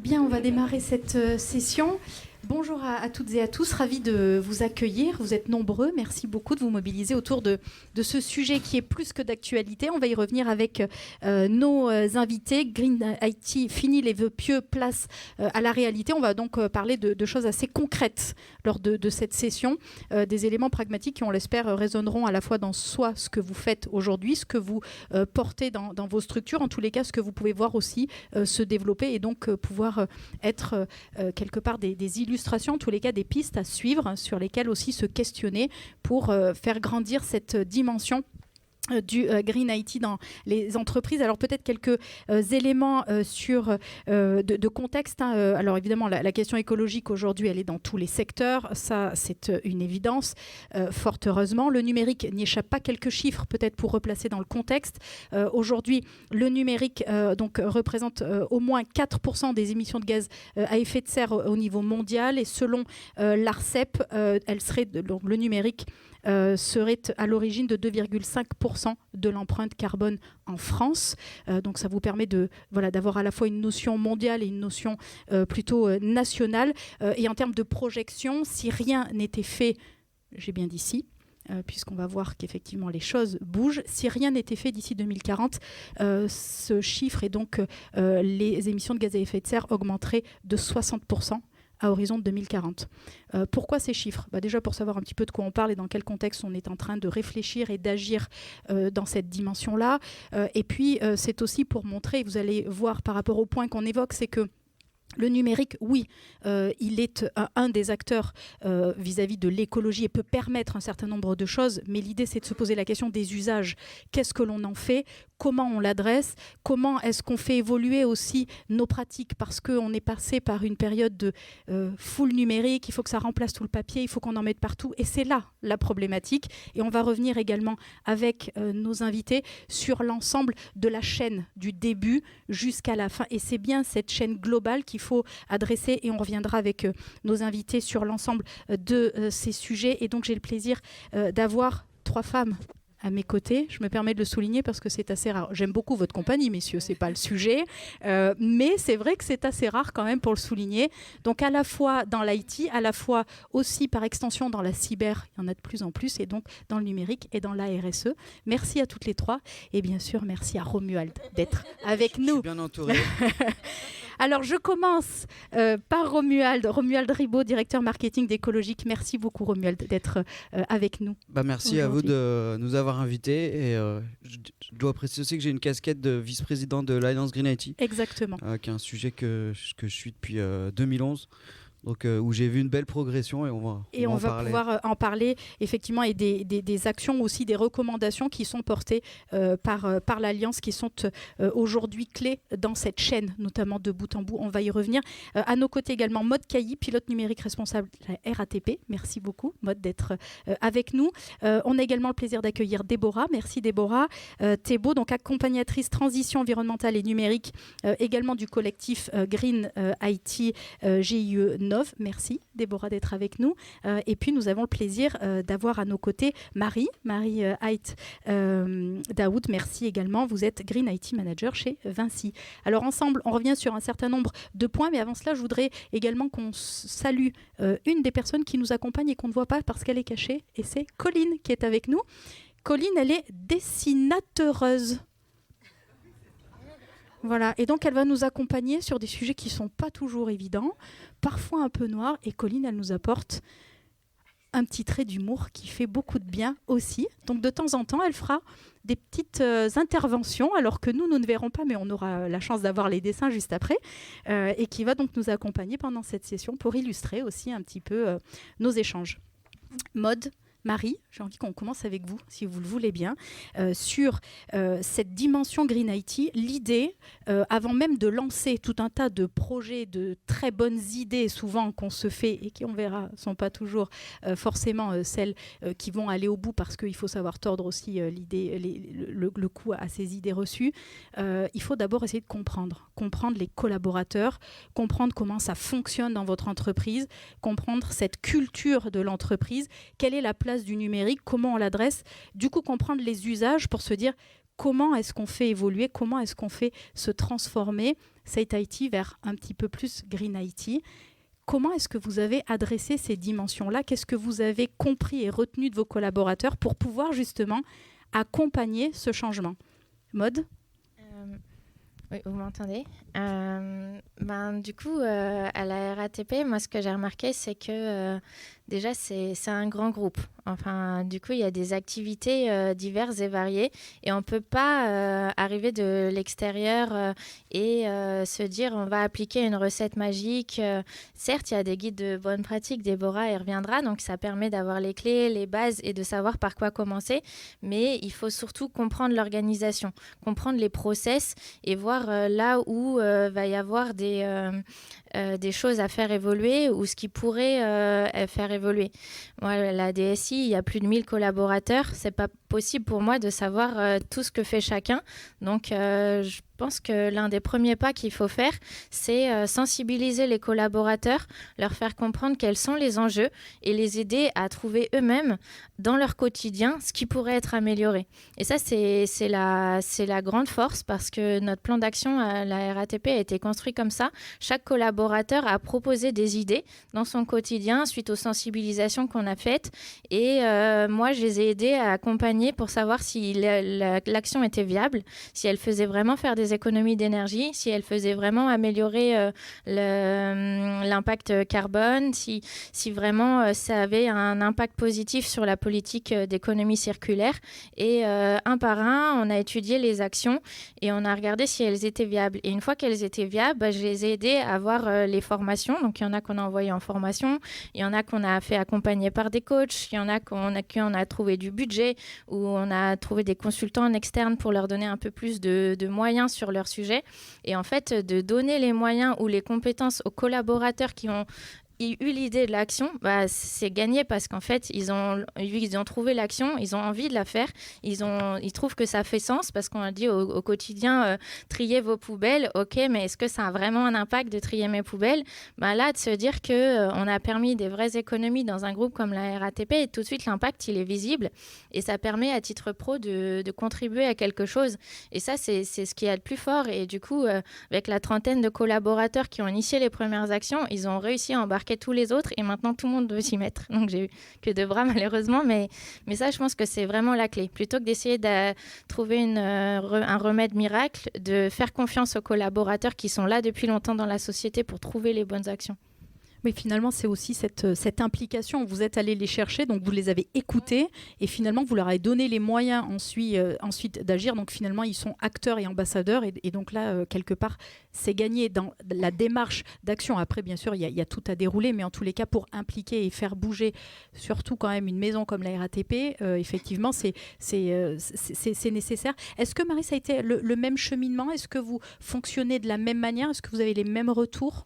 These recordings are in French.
Bien, on va démarrer cette session. Bonjour à toutes et à tous, ravi de vous accueillir. Vous êtes nombreux, merci beaucoup de vous mobiliser autour de ce sujet qui est plus que d'actualité. On va y revenir avec nos invités. Green IT, fini les vœux pieux, place à la réalité. On va donc parler de choses assez concrètes lors de cette session. Des éléments pragmatiques qui, on l'espère, résonneront à la fois dans soit ce que vous faites aujourd'hui, ce que vous portez dans vos structures, en tous les cas ce que vous pouvez voir aussi se développer et donc pouvoir être quelque part des illustrations, en tous les cas des pistes à suivre sur lesquelles aussi se questionner pour faire grandir cette dimension du Green IT dans les entreprises. Alors peut-être quelques éléments de contexte. Alors évidemment, la question écologique aujourd'hui, elle est dans tous les secteurs. Ça, c'est une évidence, fort heureusement. Le numérique n'y échappe pas. Quelques chiffres peut-être pour replacer dans le contexte. Aujourd'hui, le numérique donc représente au moins 4% des émissions de gaz à effet de serre au niveau mondial. Et selon l'ARCEP, le numérique serait à l'origine de 2,5% de l'empreinte carbone en France. Donc ça vous permet d'avoir à la fois une notion mondiale et une notion plutôt nationale. Et en termes de projection, si rien n'était fait, j'ai bien dit si, puisqu'on va voir qu'effectivement les choses bougent. Si rien n'était fait d'ici 2040, ce chiffre et donc les émissions de gaz à effet de serre augmenteraient de 60% à horizon de 2040. Pourquoi ces chiffres ? Déjà pour savoir un petit peu de quoi on parle et dans quel contexte on est en train de réfléchir et d'agir dans cette dimension-là. Et puis c'est aussi pour montrer, vous allez voir par rapport au point qu'on évoque, c'est que le numérique, oui, il est un des acteurs vis-à-vis de l'écologie et peut permettre un certain nombre de choses, mais l'idée c'est de se poser la question des usages. Qu'est-ce que l'on en fait ? Comment on l'adresse ? Comment est-ce qu'on fait évoluer aussi nos pratiques ? Parce qu'on est passé par une période de full numérique, il faut que ça remplace tout le papier, il faut qu'on en mette partout, et c'est là la problématique. Et on va revenir également avec nos invités sur l'ensemble de la chaîne, du début jusqu'à la fin. Et c'est bien cette chaîne globale qu'il faut adresser, et on reviendra avec nos invités sur l'ensemble de ces sujets. Et donc j'ai le plaisir d'avoir 3 femmes à mes côtés. Je me permets de le souligner parce que c'est assez rare. J'aime beaucoup votre compagnie, messieurs, c'est pas le sujet. Mais c'est vrai que c'est assez rare quand même pour le souligner. Donc à la fois dans l'IT, à la fois aussi par extension dans la cyber, il y en a de plus en plus, et donc dans le numérique et dans la RSE. Merci à toutes les 3. Et bien sûr, merci à Romuald d'être avec nous. Je suis bien entouré. Alors, je commence par Romuald Ribaud, directeur marketing d'Ecologique. Merci beaucoup, Romuald, d'être avec nous. Merci à vous de nous avoir invités. Et je dois préciser aussi que j'ai une casquette de vice-président de l'Alliance Green IT. Exactement. Qui est un sujet que je suis depuis 2011. Donc, où j'ai vu une belle progression et on va pouvoir en parler effectivement, et des actions aussi, des recommandations qui sont portées par l'Alliance, qui sont aujourd'hui clés dans cette chaîne, notamment de bout en bout. On va y revenir. À nos côtés également, Maud Cailly, pilote numérique responsable de la RATP. Merci beaucoup, Maud, d'être avec nous. On a également le plaisir d'accueillir Déborah. Merci Déborah Thébault, donc accompagnatrice transition environnementale et numérique, également du collectif Green IT GIE. Merci Déborah d'être avec nous. Et puis nous avons le plaisir d'avoir à nos côtés Marie Haidt Daoud. Merci également. Vous êtes Green IT Manager chez Vinci. Alors ensemble, on revient sur un certain nombre de points, mais avant cela, je voudrais également qu'on salue une des personnes qui nous accompagne et qu'on ne voit pas parce qu'elle est cachée, et c'est Colline qui est avec nous. Colline, elle est dessinateuse. Voilà, et donc elle va nous accompagner sur des sujets qui ne sont pas toujours évidents, parfois un peu noirs, et Colline, elle nous apporte un petit trait d'humour qui fait beaucoup de bien aussi. Donc de temps en temps, elle fera des petites interventions, alors que nous ne verrons pas, mais on aura la chance d'avoir les dessins juste après, et qui va donc nous accompagner pendant cette session pour illustrer aussi un petit peu nos échanges. Maud, Marie, j'ai envie qu'on commence avec vous, si vous le voulez bien, sur cette dimension Green IT. L'idée, avant même de lancer tout un tas de projets, de très bonnes idées souvent qu'on se fait et qui, on verra, ne sont pas toujours forcément celles qui vont aller au bout, parce qu'il faut savoir tordre aussi le coup à ces idées reçues. Il faut d'abord essayer de comprendre les collaborateurs, comprendre comment ça fonctionne dans votre entreprise, comprendre cette culture de l'entreprise, quelle est la place du numérique, comment on l'adresse, du coup comprendre les usages pour se dire comment est-ce qu'on fait évoluer, comment est-ce qu'on fait se transformer Safe IT vers un petit peu plus Green IT. Comment est-ce que vous avez adressé ces dimensions-là? Qu'est-ce que vous avez compris et retenu de vos collaborateurs pour pouvoir justement accompagner ce changement? Maud? Oui, vous m'entendez? Du coup, à la RATP, moi, ce que j'ai remarqué, c'est que déjà, c'est un grand groupe. Enfin, du coup, il y a des activités diverses et variées et on ne peut pas arriver de l'extérieur et se dire on va appliquer une recette magique. Certes, il y a des guides de bonnes pratiques, Déborah y reviendra, donc ça permet d'avoir les clés, les bases et de savoir par quoi commencer. Mais il faut surtout comprendre l'organisation, comprendre les process et voir là où va y avoir des choses à faire évoluer ou ce qui pourrait faire évoluer. Moi, la DSI, il y a plus de 1000 collaborateurs. C'est pas possible pour moi de savoir tout ce que fait chacun. Donc, je pense que l'un des premiers pas qu'il faut faire, c'est sensibiliser les collaborateurs, leur faire comprendre quels sont les enjeux et les aider à trouver eux-mêmes dans leur quotidien ce qui pourrait être amélioré. Et ça, c'est la grande force parce que notre plan d'action à la RATP a été construit comme ça. Chaque collaborateur a proposé des idées dans son quotidien suite aux sensibilisations qu'on a faites. Et moi, je les ai aidés à accompagner pour savoir si l'action était viable, si elle faisait vraiment faire des économies d'énergie, si elle faisait vraiment améliorer l'impact carbone, si vraiment ça avait un impact positif sur la politique d'économie circulaire. Et un par un, on a étudié les actions et on a regardé si elles étaient viables. Et une fois qu'elles étaient viables, je les ai aidés à voir les formations. Donc, il y en a qu'on a envoyé en formation, il y en a qu'on a fait accompagner par des coachs, il y en a qu'on a trouvé du budget, où on a trouvé des consultants en externe pour leur donner un peu plus de moyens sur leur sujet. Et en fait, de donner les moyens ou les compétences aux collaborateurs qui ont eu l'idée de l'action, c'est gagné parce qu'en fait, ils ont trouvé l'action, ils ont envie de la faire, ils trouvent que ça fait sens parce qu'on a dit au quotidien, triez vos poubelles, ok, mais est-ce que ça a vraiment un impact de trier mes poubelles? Là, de se dire qu'on a permis des vraies économies dans un groupe comme la RATP, et tout de suite, l'impact, il est visible et ça permet à titre pro de contribuer à quelque chose. Et ça, c'est ce qui est le plus fort. Et du coup, avec la trentaine de collaborateurs qui ont initié les premières actions, ils ont réussi à embarquer tous les autres et maintenant tout le monde veut s'y mettre. Donc j'ai eu que de bras malheureusement, mais ça je pense que c'est vraiment la clé. Plutôt que d'essayer de trouver un remède miracle, de faire confiance aux collaborateurs qui sont là depuis longtemps dans la société pour trouver les bonnes actions. Mais finalement, c'est aussi cette implication. Vous êtes allé les chercher, donc vous les avez écoutés et finalement, vous leur avez donné les moyens ensuite d'agir. Donc finalement, ils sont acteurs et ambassadeurs. Et donc là, quelque part, c'est gagné dans la démarche d'action. Après, bien sûr, il y a tout à dérouler, mais en tous les cas, pour impliquer et faire bouger, surtout quand même une maison comme la RATP, effectivement, c'est nécessaire. Est-ce que, Marie, ça a été le même cheminement? Est-ce que vous fonctionnez de la même manière? Est-ce que vous avez les mêmes retours?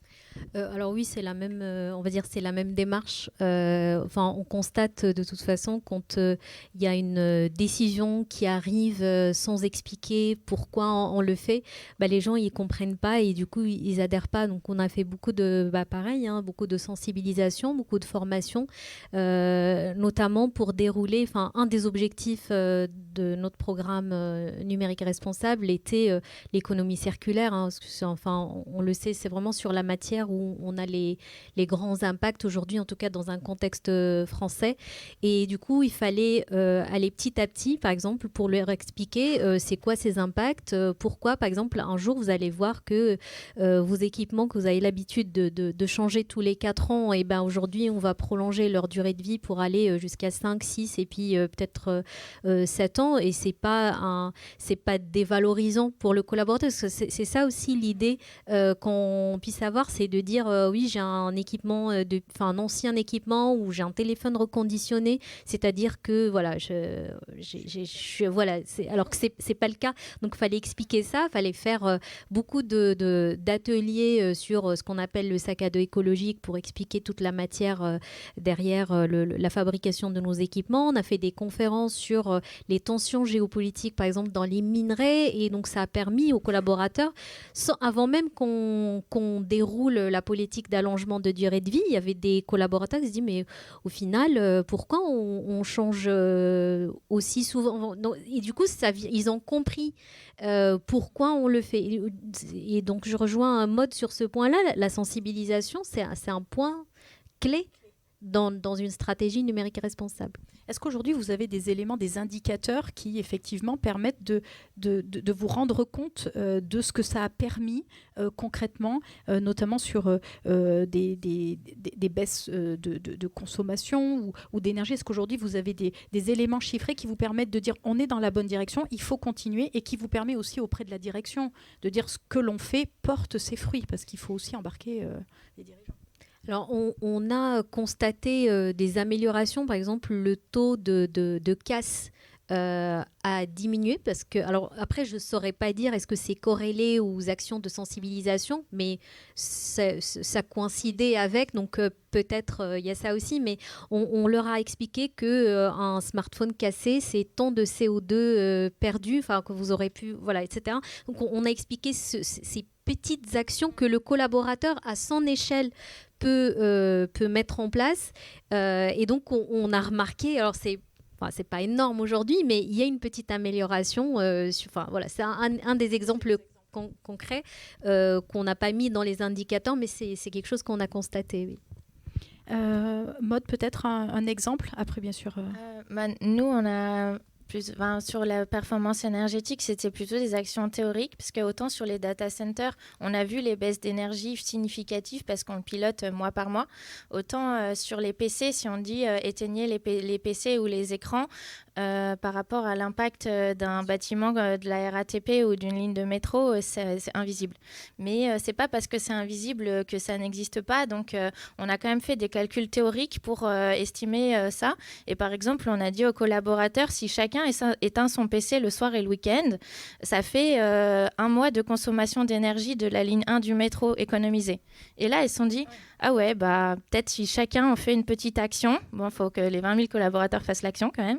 Alors oui, c'est la même, on va dire, c'est la même démarche. On constate de toute façon quand il y a une décision qui arrive sans expliquer pourquoi on le fait, les gens ils comprennent pas et du coup ils adhèrent pas. Donc on a fait beaucoup de, beaucoup de sensibilisation, beaucoup de formation, notamment pour dérouler. Un des objectifs de notre programme numérique responsable était l'économie circulaire. Parce que on le sait, c'est vraiment sur la matière où on a les grands impacts aujourd'hui, en tout cas dans un contexte français. Et du coup, il fallait aller petit à petit, par exemple, pour leur expliquer c'est quoi ces impacts, pourquoi, par exemple, un jour, vous allez voir que vos équipements que vous avez l'habitude de changer tous les 4 ans, et aujourd'hui, on va prolonger leur durée de vie pour aller jusqu'à 5, 6 et puis peut-être 7 ans. Et c'est pas dévalorisant pour le collaborateur. Parce que c'est ça aussi l'idée qu'on puisse avoir, c'est de dire oui, j'ai un équipement, un ancien équipement ou j'ai un téléphone reconditionné, c'est-à-dire que voilà, alors que c'est pas le cas. Donc il fallait expliquer ça, il fallait faire beaucoup d'ateliers sur ce qu'on appelle le sac à dos écologique pour expliquer toute la matière derrière la fabrication de nos équipements. On a fait des conférences sur les tensions géopolitiques, par exemple dans les minerais, et donc ça a permis aux collaborateurs, avant même qu'on déroule la politique d'allongement de durée de vie, il y avait des collaborateurs qui se disent mais au final, pourquoi on change aussi souvent? Et du coup, ils ont compris pourquoi on le fait. Et donc, je rejoins un mode sur ce point-là. La sensibilisation, c'est un point clé dans une stratégie numérique responsable. Est-ce qu'aujourd'hui, vous avez des éléments, des indicateurs qui, effectivement, permettent de vous rendre compte de ce que ça a permis concrètement, notamment sur des baisses de consommation ou d'énergie? Est-ce qu'aujourd'hui, vous avez des éléments chiffrés qui vous permettent de dire on est dans la bonne direction, il faut continuer, et qui vous permet aussi auprès de la direction de dire ce que l'on fait porte ses fruits, parce qu'il faut aussi embarquer les dirigeants? Alors, on a constaté des améliorations. Par exemple, le taux de casse a diminué parce que... Alors, après, je ne saurais pas dire est-ce que c'est corrélé aux actions de sensibilisation, mais ça coïncidait avec. Donc, peut-être il y a ça aussi. Mais on leur a expliqué qu'un smartphone cassé, c'est tant de CO2 perdu, que vous aurez pu... Voilà, etc. Donc, on a expliqué ces petites actions que le collaborateur, à son échelle, peut mettre en place. Et donc, on a remarqué, alors c'est pas énorme aujourd'hui, mais il y a une petite amélioration. Voilà, c'est un des exemples concrets qu'on n'a pas mis dans les indicateurs, mais c'est quelque chose qu'on a constaté, oui. Maud, peut-être un exemple, après bien sûr. Nous, on a... sur la performance énergétique, c'était plutôt des actions théoriques, parce que autant sur les data centers, on a vu les baisses d'énergie significatives parce qu'on le pilote mois par mois, autant sur les PC, si on dit éteignez les PC ou les écrans, par rapport à l'impact d'un bâtiment de la RATP ou d'une ligne de métro, c'est invisible. Mais c'est pas parce que c'est invisible que ça n'existe pas, donc on a quand même fait des calculs théoriques pour estimer ça. Et par exemple, on a dit aux collaborateurs, si chacun éteint son PC le soir et le week-end, ça fait 1 mois de consommation d'énergie de la ligne 1 du métro économisée. Et là, ils se sont dit, ah ouais, peut-être si chacun en fait une petite action, il faut que les 20 000 collaborateurs fassent l'action quand même,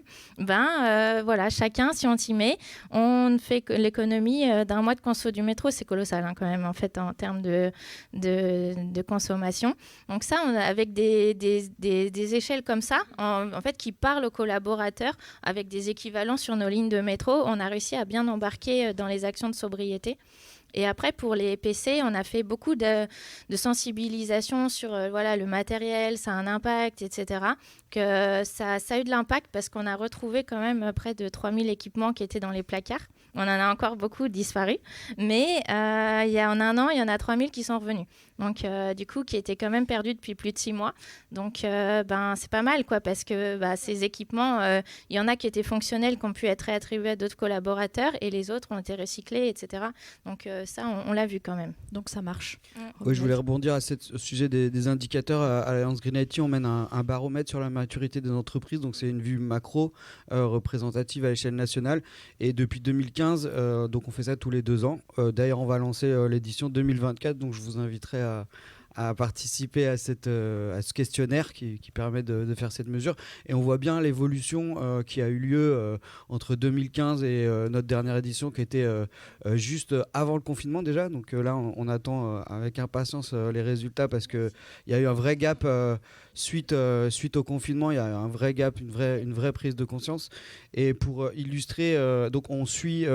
voilà, chacun, si on s'y met, on fait l'économie d'1 mois de conso du métro, c'est colossal quand même, en fait, en termes de consommation. Donc ça, avec des échelles comme ça, en fait, qui parlent aux collaborateurs, avec des équivalents sur nos lignes de métro, on a réussi à bien embarquer dans les actions de sobriété. Et après, pour les PC, on a fait beaucoup de sensibilisation sur le matériel, ça a un impact, etc. Que ça a eu de l'impact parce qu'on a retrouvé quand même près de 3000 équipements qui étaient dans les placards. On en a encore beaucoup disparu. Mais en 1 an, il y en a 3000 qui sont revenus. Donc, du coup, qui étaient quand même perdus depuis plus de 6 mois. Donc, c'est pas mal, quoi, parce que ces équipements, il y en a qui étaient fonctionnels, qui ont pu être réattribués à d'autres collaborateurs, et les autres ont été recyclés, etc. Donc, ça, on l'a vu quand même. Donc, ça marche. Oui, je voulais rebondir au sujet des indicateurs. À Alliance Green IT, on mène un baromètre sur la maturité des entreprises. Donc, c'est une vue macro représentative à l'échelle nationale. Et depuis 2015, donc on fait ça tous les 2 ans. D'ailleurs, on va lancer l'édition 2024. Donc, je vous inviterai à participer à ce questionnaire qui permet de faire cette mesure. Et on voit bien l'évolution qui a eu lieu entre 2015 et notre dernière édition qui était juste avant le confinement déjà. Donc là, on attend avec impatience les résultats parce qu'il y a eu un vrai gap suite au confinement. Il y a un vrai gap, une vraie prise de conscience. Et pour illustrer, donc on suit,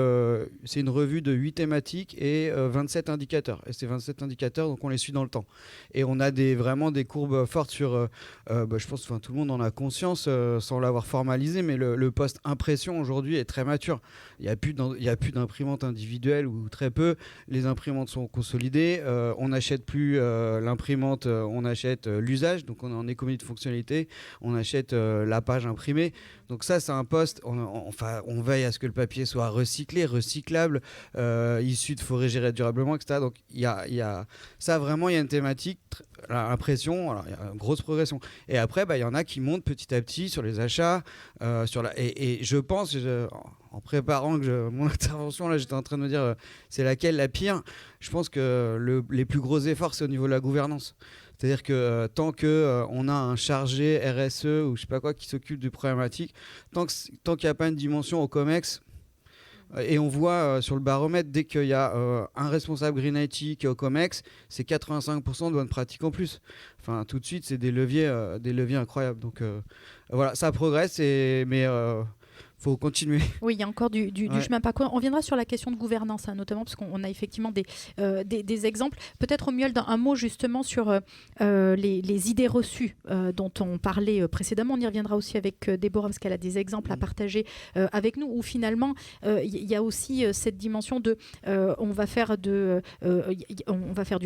c'est une revue de 8 thématiques et 27 indicateurs. Et ces 27 indicateurs, donc on les suit dans le temps. Et on a vraiment des courbes fortes sur, je pense que tout le monde en a conscience sans l'avoir formalisé, mais le post-impression aujourd'hui est très mature. Il n'y a plus d'imprimantes individuelles ou très peu. Les imprimantes sont consolidées. On n'achète plus l'imprimante, on achète l'usage. Donc on est en économie de fonctionnalité. On achète la page imprimée. Donc ça, c'est un poste. On veille à ce que le papier soit recyclé, recyclable, issu de forêts gérées durablement, etc. Donc il y a ça, vraiment, il y a une thématique, l'impression, il y a une grosse progression. Et après, il y en a qui montent petit à petit sur les achats, et je pense, en préparant mon intervention, là, j'étais en train de me dire, c'est laquelle la pire. Je pense que les plus gros efforts, c'est au niveau de la gouvernance. C'est-à-dire que tant qu'on a un chargé RSE ou je sais pas quoi qui s'occupe de problématiques, tant qu'il n'y a pas une dimension au COMEX, Et on voit sur le baromètre, dès qu'il y a un responsable Green IT qui est au COMEX, c'est 85% de bonnes pratiques en plus. Enfin, tout de suite, c'est des leviers incroyables. Donc voilà, ça progresse, mais faut continuer. Oui, il y a encore du chemin parcouru. On viendra sur la question de gouvernance, notamment, parce qu'on a effectivement des exemples. Peut-être au mieux un mot justement sur les idées reçues dont on parlait précédemment. On y reviendra aussi avec Déborah, parce qu'elle a des exemples à partager avec nous, où finalement, il y a aussi cette dimension de on va faire du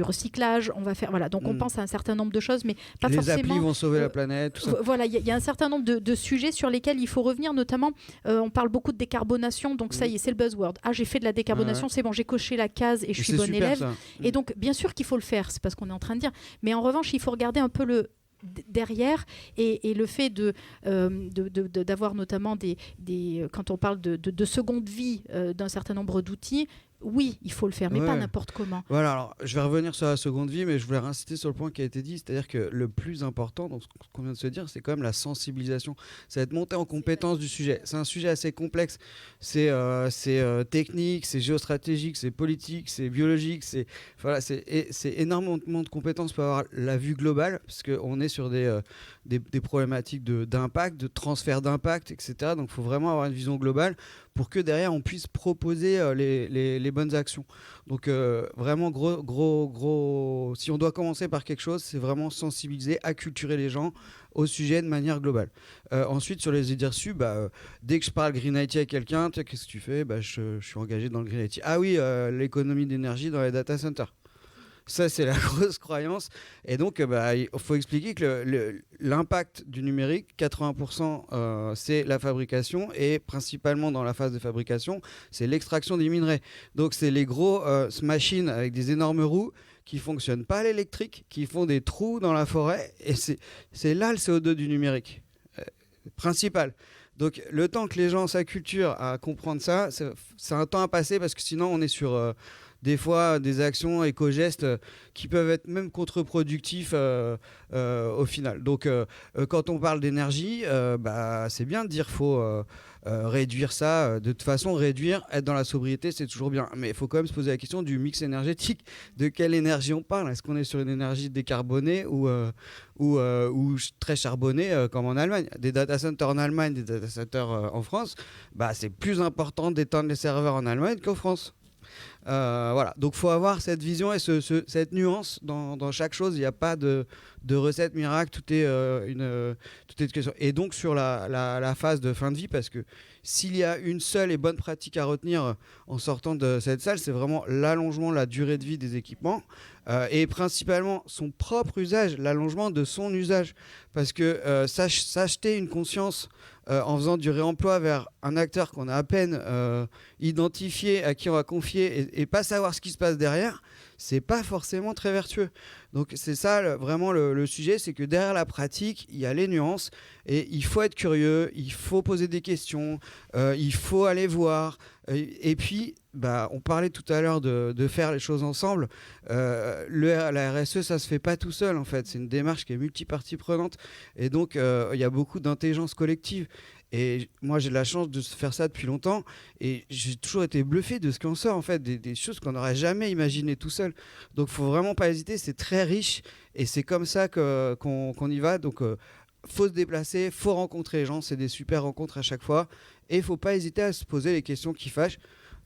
recyclage, voilà. Donc on pense à un certain nombre de choses, mais pas forcément... Les applis vont sauver la planète, tout ça. Voilà, il y a un certain nombre de sujets sur lesquels il faut revenir, notamment... on parle beaucoup de décarbonation, donc ça y est, c'est le buzzword. Ah, j'ai fait de la décarbonation, c'est bon, j'ai coché la case et je suis bon élève. Ça. Et donc, bien sûr qu'il faut le faire, c'est pas ce qu'on est en train de dire. Mais en revanche, il faut regarder un peu le derrière et le fait d'avoir notamment quand on parle de seconde vie d'un certain nombre d'outils. Oui, il faut le faire, mais pas n'importe comment. Voilà, alors je vais revenir sur la seconde vie, mais je voulais insister sur le point qui a été dit, c'est-à-dire que le plus important, dans ce qu'on vient de se dire, c'est quand même la sensibilisation. C'est être monté en compétence du sujet. C'est un sujet assez complexe. C'est technique, c'est géostratégique, c'est politique, c'est biologique. C'est énormément de compétences pour avoir la vue globale, parce qu'on est sur des problématiques d'impact, de transfert d'impact, etc. Donc il faut vraiment avoir une vision globale pour que derrière on puisse proposer les bonnes actions. Donc vraiment gros, si on doit commencer par quelque chose, c'est vraiment sensibiliser, acculturer les gens au sujet de manière globale. Ensuite, sur les idées reçues, dès que je parle Green IT à quelqu'un, qu'est-ce que tu fais ? Je suis engagé dans le Green IT. Ah oui, l'économie d'énergie dans les data centers. Ça, c'est la grosse croyance. Et donc, il faut expliquer que l'impact du numérique, 80%, c'est la fabrication. Et principalement dans la phase de fabrication, c'est l'extraction des minerais. Donc, c'est les grosses machines avec des énormes roues qui ne fonctionnent pas à l'électrique, qui font des trous dans la forêt. Et c'est là le CO2 du numérique principal. Donc, le temps que les gens s'acculturent à comprendre ça, c'est un temps à passer parce que sinon, on est sur... des fois des actions éco-gestes qui peuvent être même contre-productifs au final. Donc quand on parle d'énergie, c'est bien de dire qu'il faut réduire ça. De toute façon, être dans la sobriété, c'est toujours bien. Mais il faut quand même se poser la question du mix énergétique. De quelle énergie on parle ? Est-ce qu'on est sur une énergie décarbonée ou très charbonnée comme en Allemagne ? Des data centers en Allemagne, des data centers en France, c'est plus important d'étendre les serveurs en Allemagne qu'en France. Voilà, donc il faut avoir cette vision et cette nuance dans chaque chose. Il n'y a pas de recette miracle, tout est une question. Et donc sur la phase de fin de vie, parce que s'il y a une seule et bonne pratique à retenir en sortant de cette salle, c'est vraiment l'allongement de la durée de vie des équipements et principalement son propre usage, l'allongement de son usage. Parce que s'acheter une conscience en faisant du réemploi vers un acteur qu'on a à peine identifié, à qui on va confier et pas savoir ce qui se passe derrière, c'est pas forcément très vertueux. Donc c'est ça vraiment le sujet, c'est que derrière la pratique, il y a les nuances et il faut être curieux, il faut poser des questions, il faut aller voir. Et puis, on parlait tout à l'heure de faire les choses ensemble. La RSE, ça se fait pas tout seul en fait. C'est une démarche qui est multipartie prenante et donc il y a beaucoup d'intelligence collective. Et moi, j'ai de la chance de faire ça depuis longtemps et j'ai toujours été bluffé de ce qu'on sort en fait, des choses qu'on n'aurait jamais imaginées tout seul. Donc, faut vraiment pas hésiter. C'est très riche et c'est comme ça qu'on y va. Donc, faut se déplacer, faut rencontrer les gens. C'est des super rencontres à chaque fois et faut pas hésiter à se poser les questions qui fâchent.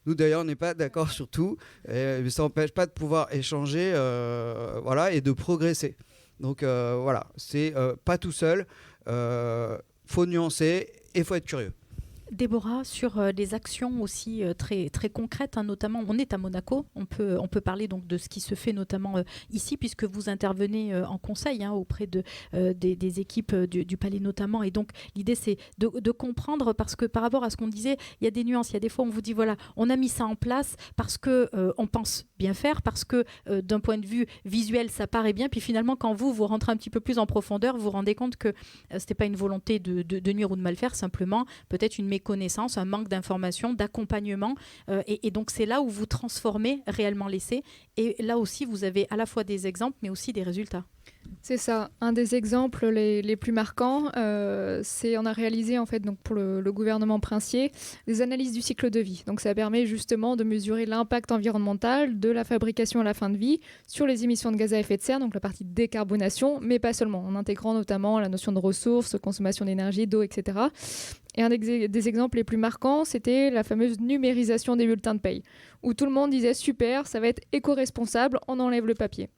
Nous d'ailleurs, on n'est pas d'accord sur tout, mais ça n'empêche pas de pouvoir échanger, et de progresser. Donc voilà, c'est pas tout seul. Faut nuancer et faut être curieux. Déborah, sur les actions aussi très, très concrètes, notamment, on est à Monaco, on peut parler donc de ce qui se fait notamment ici, puisque vous intervenez en conseil auprès des équipes du Palais notamment, et donc l'idée c'est de comprendre, parce que par rapport à ce qu'on disait, il y a des nuances, il y a des fois on vous dit voilà, on a mis ça en place parce qu'on pense bien faire, parce que d'un point de vue visuel ça paraît bien, puis finalement quand vous rentrez un petit peu plus en profondeur, vous vous rendez compte que c'était pas une volonté de nuire ou de mal faire, simplement peut-être une méconnaissance, un manque d'information, d'accompagnement. Et donc, c'est là où vous transformez réellement l'essai. Et là aussi, vous avez à la fois des exemples, mais aussi des résultats. C'est ça. Un des exemples les plus marquants, c'est on a réalisé en fait donc pour le gouvernement princier des analyses du cycle de vie. Donc ça permet justement de mesurer l'impact environnemental de la fabrication à la fin de vie sur les émissions de gaz à effet de serre, donc la partie décarbonation, mais pas seulement, en intégrant notamment la notion de ressources, consommation d'énergie, d'eau, etc. Et un des exemples les plus marquants, c'était la fameuse numérisation des bulletins de paye, où tout le monde disait super, ça va être éco-responsable, on enlève le papier.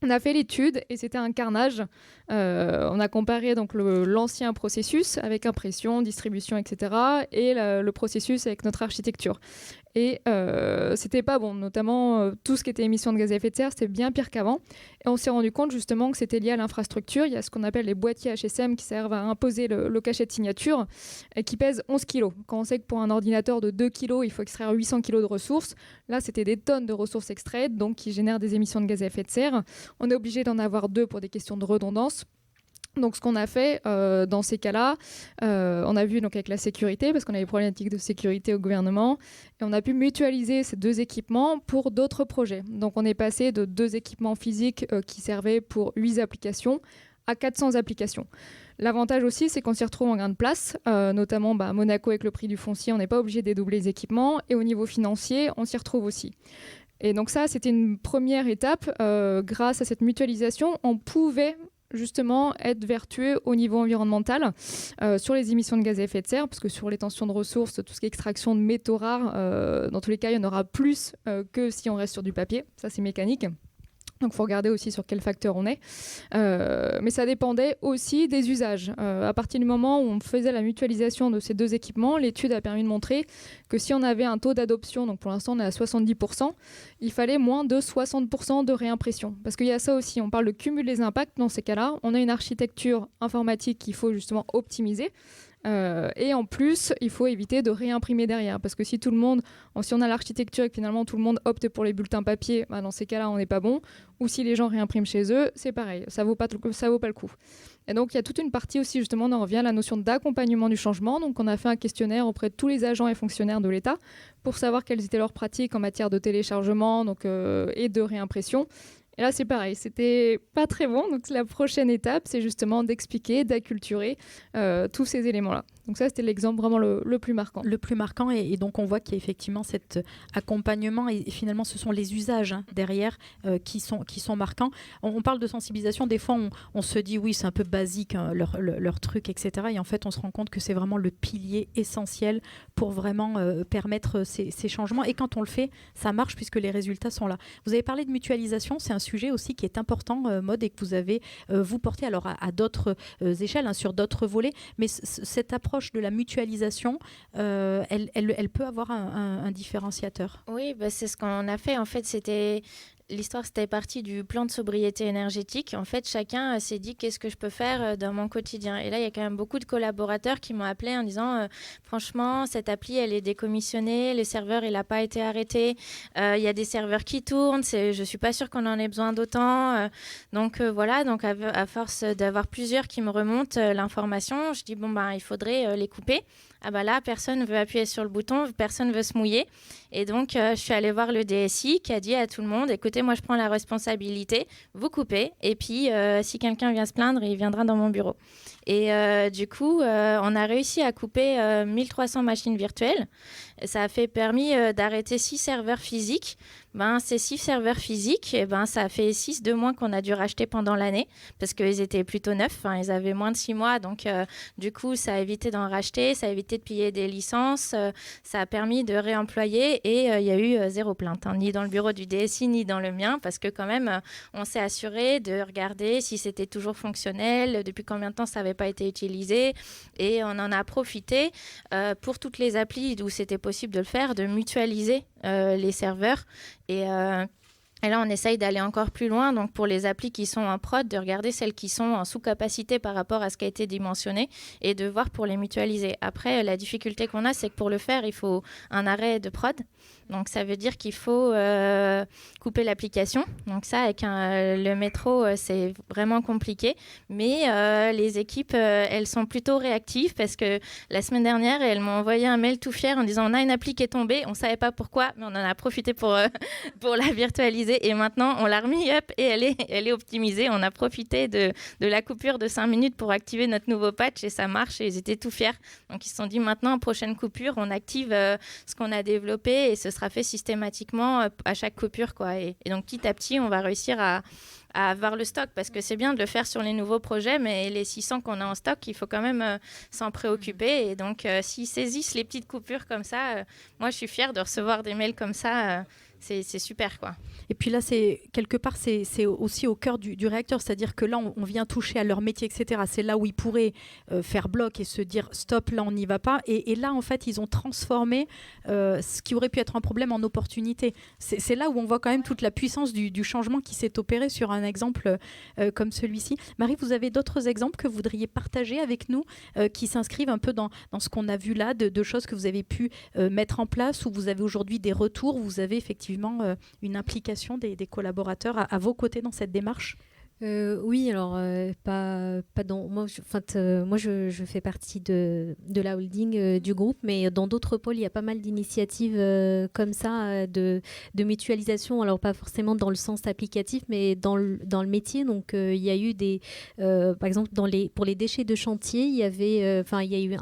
On a fait l'étude et c'était un carnage. On a comparé donc l'ancien processus avec impression, distribution, etc. et le processus avec notre architecture. Et c'était pas bon, notamment tout ce qui était émissions de gaz à effet de serre, c'était bien pire qu'avant. Et on s'est rendu compte justement que c'était lié à l'infrastructure. Il y a ce qu'on appelle les boîtiers HSM qui servent à imposer le cachet de signature et qui pèsent 11 kg. Quand on sait que pour un ordinateur de 2 kg, il faut extraire 800 kg de ressources, là c'était des tonnes de ressources extraites, donc qui génèrent des émissions de gaz à effet de serre. On est obligé d'en avoir 2 pour des questions de redondance. Donc ce qu'on a fait dans ces cas-là, on a vu donc avec la sécurité, parce qu'on avait des problématiques de sécurité au gouvernement, et on a pu mutualiser ces 2 équipements pour d'autres projets. Donc on est passé de 2 équipements physiques qui servaient pour 8 applications à 400 applications. L'avantage aussi, c'est qu'on s'y retrouve en gain de place, notamment à Monaco avec le prix du foncier, on n'est pas obligé de dédoubler les équipements, et au niveau financier, on s'y retrouve aussi. Et donc ça, c'était une première étape. Grâce à cette mutualisation, on pouvait justement être vertueux au niveau environnemental sur les émissions de gaz à effet de serre, parce que sur les tensions de ressources, tout ce qui est extraction de métaux rares, dans tous les cas, il y en aura plus que si on reste sur du papier. Ça, c'est mécanique. Donc il faut regarder aussi sur quel facteur on est. Mais ça dépendait aussi des usages. À partir du moment où on faisait la mutualisation de ces 2 équipements, l'étude a permis de montrer que si on avait un taux d'adoption, donc pour l'instant on est à 70%, il fallait moins de 60% de réimpression. Parce qu'il y a ça aussi, on parle de cumul des impacts dans ces cas-là. On a une architecture informatique qu'il faut justement optimiser. Et en plus, il faut éviter de réimprimer derrière, parce que si on a l'architecture et que finalement tout le monde opte pour les bulletins papier, dans ces cas-là, on n'est pas bon. Ou si les gens réimpriment chez eux, c'est pareil, ça vaut pas le coup. Et donc, il y a toute une partie aussi, justement, on en revient à la notion d'accompagnement du changement. Donc, on a fait un questionnaire auprès de tous les agents et fonctionnaires de l'État pour savoir quelles étaient leurs pratiques en matière de téléchargement et de réimpression. Et là, c'est pareil, c'était pas très bon. Donc, la prochaine étape, c'est justement d'expliquer, d'acculturer tous ces éléments-là. Donc ça, c'était l'exemple vraiment le plus marquant. Le plus marquant, et donc on voit qu'il y a effectivement cet accompagnement, et finalement, ce sont les usages derrière qui sont marquants. On parle de sensibilisation, des fois, on se dit, oui, c'est un peu basique, leur truc, etc. Et en fait, on se rend compte que c'est vraiment le pilier essentiel pour vraiment permettre ces changements. Et quand on le fait, ça marche puisque les résultats sont là. Vous avez parlé de mutualisation, c'est un sujet aussi qui est important, Maud, et que vous avez, vous porté alors à d'autres échelles, sur d'autres volets. Mais cette approche de la mutualisation, elle peut avoir un différenciateur. Oui, c'est ce qu'on a fait. En fait, l'histoire, c'était parti du plan de sobriété énergétique. En fait, chacun s'est dit qu'est-ce que je peux faire dans mon quotidien. Et là, il y a quand même beaucoup de collaborateurs qui m'ont appelé en disant franchement, cette appli, elle est décommissionnée, le serveur, il n'a pas été arrêté. Il y a des serveurs qui tournent. Je ne suis pas sûre qu'on en ait besoin d'autant. Donc voilà, donc à force d'avoir plusieurs qui me remontent l'information, je dis il faudrait les couper. Là, personne ne veut appuyer sur le bouton, personne ne veut se mouiller. Et donc, je suis allée voir le DSI qui a dit à tout le monde, écoutez, moi, je prends la responsabilité, vous coupez. Et puis, si quelqu'un vient se plaindre, il viendra dans mon bureau. Et du coup, on a réussi à couper 1300 machines virtuelles. Ça a permis d'arrêter 6 serveurs physiques. Ces 6 serveurs physiques, ça a fait 6 de moins qu'on a dû racheter pendant l'année parce qu'ils étaient plutôt neufs. Ils avaient moins de 6 mois. Donc, du coup, ça a évité d'en racheter, ça a évité de payer des licences. Ça a permis de réemployer et il y a eu 0 plainte, ni dans le bureau du DSI, ni dans le mien parce que quand même, on s'est assuré de regarder si c'était toujours fonctionnel, depuis combien de temps ça n'avait pas été utilisé. Et on en a profité pour toutes les applis où c'était possible de le faire, de mutualiser les serveurs. Et là, on essaye d'aller encore plus loin. Donc, pour les applis qui sont en prod, de regarder celles qui sont en sous-capacité par rapport à ce qui a été dimensionné et de voir pour les mutualiser. Après, la difficulté qu'on a, c'est que pour le faire, il faut un arrêt de prod. Donc, ça veut dire qu'il faut couper l'application. Donc, ça, avec le métro, c'est vraiment compliqué. Mais les équipes, elles sont plutôt réactives parce que la semaine dernière, elles m'ont envoyé un mail tout fier en disant « On a une appli qui est tombée, on ne savait pas pourquoi, mais on en a profité pour la virtualiser. » optimisée. Et maintenant, on l'a remis up et elle est optimisée. On a profité de la coupure de 5 minutes pour activer notre nouveau patch et ça marche et ils étaient tout fiers. Donc, ils se sont dit maintenant, prochaine coupure, on active ce qu'on a développé et ce sera fait systématiquement à chaque coupure, quoi. Et donc, petit à petit, on va réussir à avoir le stock parce que c'est bien de le faire sur les nouveaux projets, mais les 600 qu'on a en stock, il faut quand même s'en préoccuper. Et donc, s'ils saisissent les petites coupures comme ça, moi, je suis fière de recevoir des mails comme ça. C'est super, quoi. Et puis là, quelque part, c'est aussi au cœur du réacteur, c'est-à-dire que là, on vient toucher à leur métier, etc. C'est là où ils pourraient faire bloc et se dire stop, là, on n'y va pas. Et là, en fait, ils ont transformé ce qui aurait pu être un problème en opportunité. C'est là où on voit quand même toute la puissance du changement qui s'est opéré sur un exemple comme celui-ci. Marie, vous avez d'autres exemples que vous voudriez partager avec nous qui s'inscrivent un peu dans ce qu'on a vu là, de choses que vous avez pu mettre en place, où vous avez aujourd'hui des retours, vous avez effectivement une implication des collaborateurs à vos côtés dans cette démarche? Oui, alors pas dans moi. Je fais partie de la holding du groupe, mais dans d'autres pôles, il y a pas mal d'initiatives comme ça de mutualisation. Alors pas forcément dans le sens applicatif, mais dans le métier. Donc il y a eu par exemple pour les déchets de chantier, il y a eu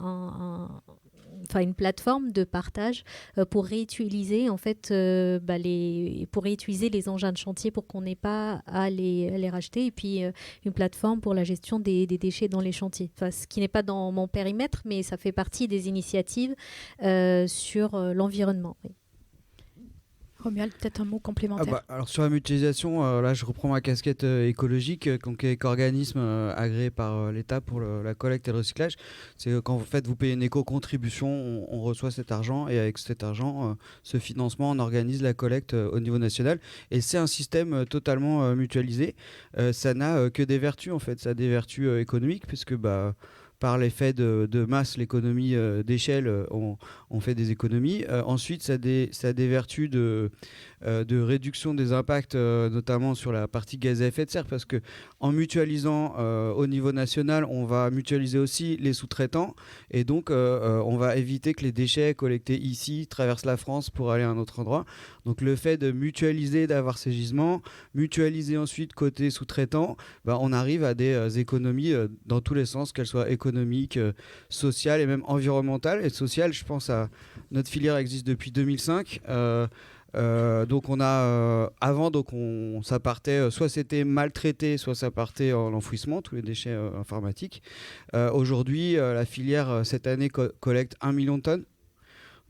une plateforme de partage pour réutiliser pour réutiliser les engins de chantier pour qu'on n'ait pas à les racheter, et puis une plateforme pour la gestion des déchets dans les chantiers. Ce qui n'est pas dans mon périmètre, mais ça fait partie des initiatives sur l'environnement. Oui. Romuald, peut-être un mot complémentaire. Alors sur la mutualisation, là je reprends ma casquette écologique, donc organisme agréé par l'État pour la collecte et le recyclage. C'est quand en fait vous payez une éco-contribution, on reçoit cet argent et avec cet argent, ce financement, on organise la collecte au niveau national. Et c'est un système totalement mutualisé. Ça n'a que des vertus en fait, ça a des vertus économiques puisque par l'effet de masse, l'économie d'échelle, on fait des économies. Ensuite, ça a des vertus de réduction des impacts, notamment sur la partie gaz à effet de serre, parce qu'en mutualisant au niveau national, on va mutualiser aussi les sous-traitants, et donc on va éviter que les déchets collectés ici traversent la France pour aller à un autre endroit. Donc le fait de mutualiser, d'avoir ces gisements, mutualiser ensuite côté sous-traitant, on arrive à des économies dans tous les sens, qu'elles soient économiques, sociales et même environnementales. Et sociales, je pense à notre filière existe depuis 2005. Donc on a avant, ça partait, soit c'était maltraité, soit ça partait en enfouissement, tous les déchets informatiques. Aujourd'hui, la filière cette année collecte 1 million de tonnes.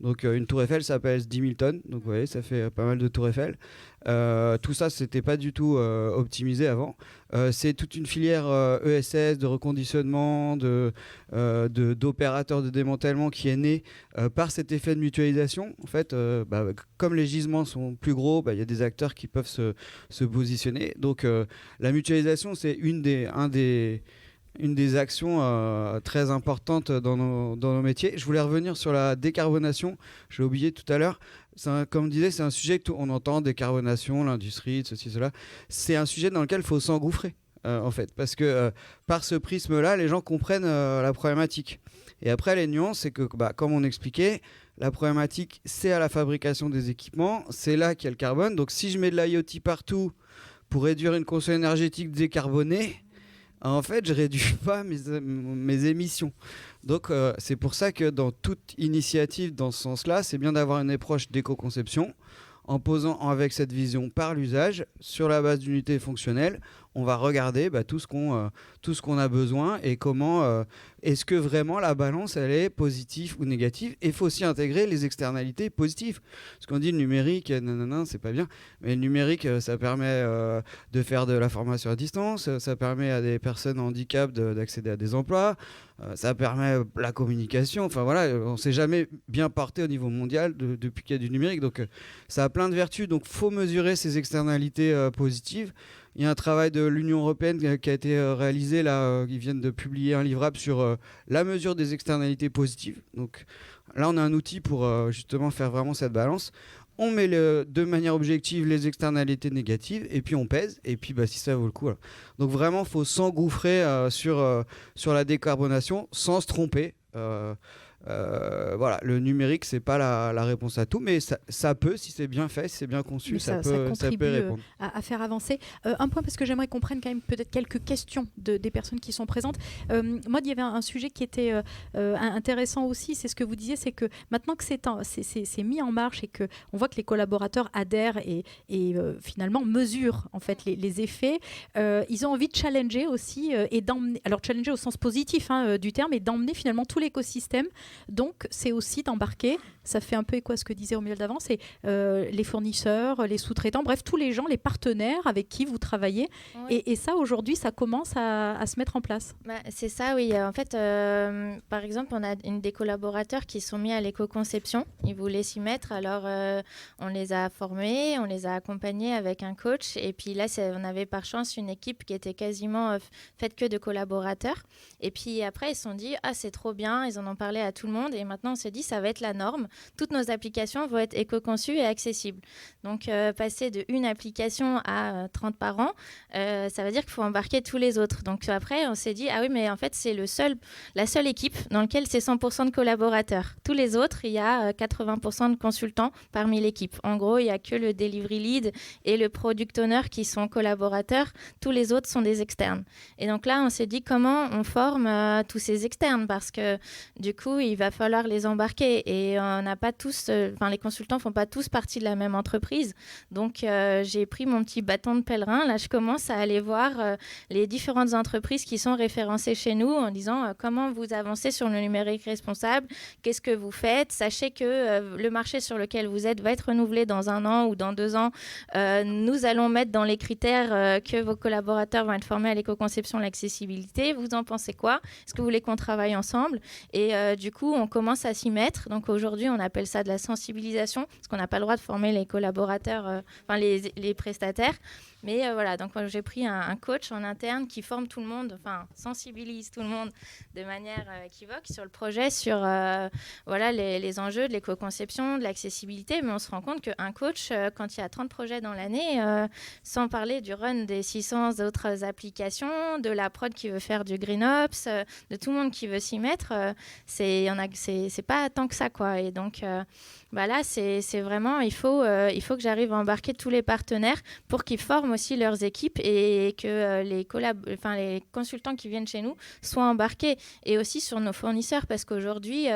Donc une tour Eiffel, ça pèse 10 000 tonnes. Donc vous voyez, ça fait pas mal de tours Eiffel. Tout ça, c'était pas du tout optimisé avant. C'est toute une filière ESS, de reconditionnement, d'opérateurs de démantèlement qui est née par cet effet de mutualisation. En fait, comme les gisements sont plus gros, y a des acteurs qui peuvent se positionner. Donc la mutualisation, c'est une des actions très importantes dans nos métiers. Je voulais revenir sur la décarbonation. J'ai oublié tout à l'heure. Comme je disais, c'est un sujet qu'on entend, décarbonation, l'industrie, ceci, cela. C'est un sujet dans lequel il faut s'engouffrer, en fait. Parce que par ce prisme-là, les gens comprennent la problématique. Et après, les nuances, c'est que, comme on expliquait, la problématique, c'est à la fabrication des équipements. C'est là qu'il y a le carbone. Donc, si je mets de l'IoT partout pour réduire une consommation énergétique décarbonée, en fait, je ne réduis pas mes émissions. Donc, c'est pour ça que dans toute initiative dans ce sens-là, c'est bien d'avoir une approche d'éco-conception en posant avec cette vision par l'usage, sur la base d'unités fonctionnelles, on va regarder tout ce qu'on a besoin et comment est-ce que vraiment la balance elle est positive ou négative. Et il faut aussi intégrer les externalités positives. Parce qu'on dit le numérique, c'est pas bien, mais le numérique ça permet de faire de la formation à distance, ça permet à des personnes en handicap d'accéder à des emplois, ça permet la communication. Enfin voilà, on s'est jamais bien porté au niveau mondial depuis qu'il y a du numérique. Donc ça a plein de vertus. Donc faut mesurer ces externalités positives. Il y a un travail de l'Union européenne qui a été réalisé là, ils viennent de publier un livrable sur la mesure des externalités positives. Donc là, on a un outil pour justement faire vraiment cette balance. On met de manière objective les externalités négatives et puis on pèse et puis si ça vaut le coup. Voilà. Donc vraiment, il faut s'engouffrer sur la décarbonation sans se tromper. voilà, le numérique, c'est pas la réponse à tout, mais ça peut, si c'est bien fait, si c'est bien conçu, ça peut répondre. À faire avancer. Un point, parce que j'aimerais qu'on prenne quand même peut-être quelques questions des personnes qui sont présentes. Moi, il y avait un sujet qui était intéressant aussi, c'est ce que vous disiez, c'est que maintenant que c'est mis en marche et qu'on voit que les collaborateurs adhèrent et finalement mesurent en fait les effets, ils ont envie de challenger aussi et d'emmener, alors challenger au sens positif du terme, et d'emmener finalement tout l'écosystème. Donc, c'est aussi d'embarquer, ça fait un peu écho à ce que disait Romuald d'avant, c'est les fournisseurs, les sous-traitants, bref, tous les gens, les partenaires avec qui vous travaillez. Oui. Et ça, aujourd'hui, ça commence à se mettre en place. C'est ça, oui. En fait, par exemple, on a des collaborateurs qui sont mis à l'éco-conception. Ils voulaient s'y mettre, alors on les a formés, on les a accompagnés avec un coach. Et puis là, on avait par chance une équipe qui était quasiment faite que de collaborateurs. Et puis après, ils se sont dit, ah, c'est trop bien. Ils en ont parlé à tout le monde. Et maintenant, on s'est dit, ça va être la norme. Toutes nos applications vont être éco-conçues et accessibles. Donc, passer de une application à 30 par an, ça veut dire qu'il faut embarquer tous les autres. Donc, après, on s'est dit, ah oui, mais en fait, c'est la seule équipe dans laquelle c'est 100% de collaborateurs. Tous les autres, il y a 80% de consultants parmi l'équipe. En gros, il n'y a que le delivery lead et le product owner qui sont collaborateurs. Tous les autres sont des externes. Et donc là, on s'est dit, comment on forme tous ces externes, parce que du coup, il va falloir les embarquer. Et on n'a pas tous, les consultants ne font pas tous partie de la même entreprise. Donc, j'ai pris mon petit bâton de pèlerin. Là, je commence à aller voir les différentes entreprises qui sont référencées chez nous en disant comment vous avancez sur le numérique responsable, qu'est-ce que vous faites. Sachez que le marché sur lequel vous êtes va être renouvelé dans 1 an ou dans 2 ans. Nous allons mettre dans les critères que vos collaborateurs vont être formés à l'éco-conception, l'accessibilité. Vous en pensez quoi? Est-ce que vous voulez qu'on travaille ensemble? Et du coup, on commence à s'y mettre. Donc aujourd'hui, on appelle ça de la sensibilisation, parce qu'on n'a pas le droit de former les collaborateurs, les prestataires. Mais voilà, donc j'ai pris un coach en interne qui forme tout le monde, sensibilise tout le monde de manière équivoque sur le projet, sur les enjeux de l'éco-conception, de l'accessibilité. Mais on se rend compte qu'un coach, quand il y a 30 projets dans l'année, sans parler du run des 600 autres applications, de la prod qui veut faire du GreenOps, de tout le monde qui veut s'y mettre, c'est pas tant que ça, quoi. Et donc, là, c'est vraiment, il faut que j'arrive à embarquer tous les partenaires pour qu'ils forment aussi leurs équipes et que les consultants qui viennent chez nous soient embarqués, et aussi sur nos fournisseurs, parce qu'aujourd'hui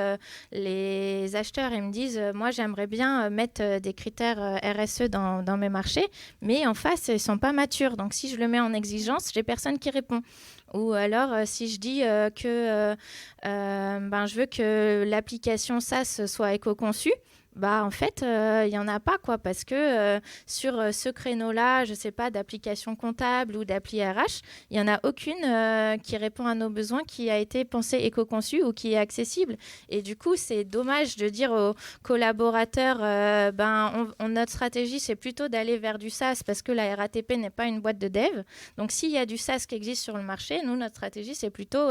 les acheteurs, ils me disent moi j'aimerais bien mettre des critères RSE dans mes marchés, mais en face ils sont pas matures, donc si je le mets en exigence, j'ai personne qui répond. Ou alors, si je dis que je veux que l'application SaaS soit éco-conçue, en fait, il n'y en a pas, quoi, parce que sur ce créneau-là, je ne sais pas, d'application comptable ou d'appli RH, il n'y en a aucune qui répond à nos besoins, qui a été pensée éco-conçue ou qui est accessible. Et du coup, c'est dommage de dire aux collaborateurs, notre stratégie, c'est plutôt d'aller vers du SaaS, parce que la RATP n'est pas une boîte de dev. Donc, s'il y a du SaaS qui existe sur le marché, nous, notre stratégie, c'est plutôt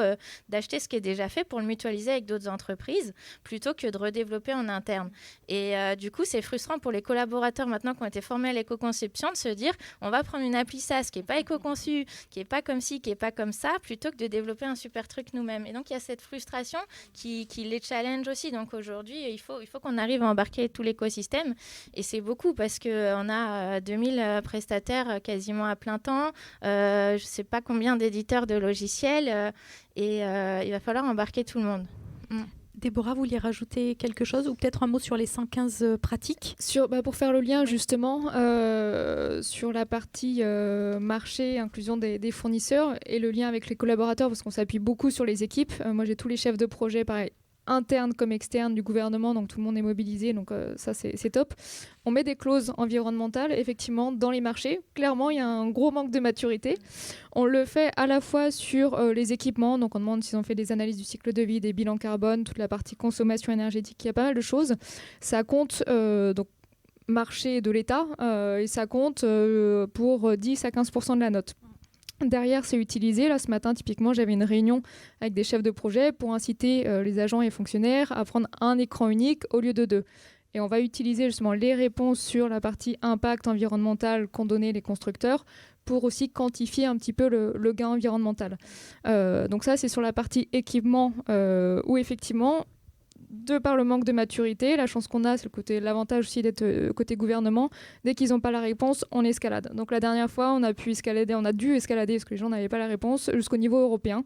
d'acheter ce qui est déjà fait pour le mutualiser avec d'autres entreprises, plutôt que de redévelopper en interne. Et du coup, c'est frustrant pour les collaborateurs maintenant qui ont été formés à l'éco-conception de se dire on va prendre une appli SaaS qui n'est pas éco-conçue, qui n'est pas comme ci, qui n'est pas comme ça, plutôt que de développer un super truc nous-mêmes. Et donc, il y a cette frustration qui les challenge aussi. Donc aujourd'hui, il faut qu'on arrive à embarquer tout l'écosystème. Et c'est beaucoup, parce qu'on a 2000 prestataires quasiment à plein temps. Je ne sais pas combien d'éditeurs de logiciels. Et il va falloir embarquer tout le monde. Déborah, vous vouliez rajouter quelque chose, ou peut-être un mot sur les 115 pratiques pour faire le lien justement sur la partie marché, inclusion des fournisseurs, et le lien avec les collaborateurs, parce qu'on s'appuie beaucoup sur les équipes. Moi, j'ai tous les chefs de projet, pareil, internes comme externes du gouvernement, donc tout le monde est mobilisé, donc ça c'est top. On met des clauses environnementales effectivement dans les marchés. Clairement, il y a un gros manque de maturité. On le fait à la fois sur les équipements, donc on demande s'ils ont fait des analyses du cycle de vie, des bilans carbone, toute la partie consommation énergétique, il y a pas mal de choses. Ça compte donc marché de l'État et ça compte pour 10 à 15% de la note. Derrière, c'est utilisé. Là, ce matin, typiquement, j'avais une réunion avec des chefs de projet pour inciter les agents et fonctionnaires à prendre un écran unique au lieu de 2. Et on va utiliser justement les réponses sur la partie impact environnemental qu'ont donné les constructeurs pour aussi quantifier un petit peu le gain environnemental. Donc ça, c'est sur la partie équipement où effectivement, de par le manque de maturité, la chance qu'on a, c'est l'avantage aussi d'être côté gouvernement. Dès qu'ils n'ont pas la réponse, on escalade. Donc la dernière fois, on a dû escalader parce que les gens n'avaient pas la réponse jusqu'au niveau européen.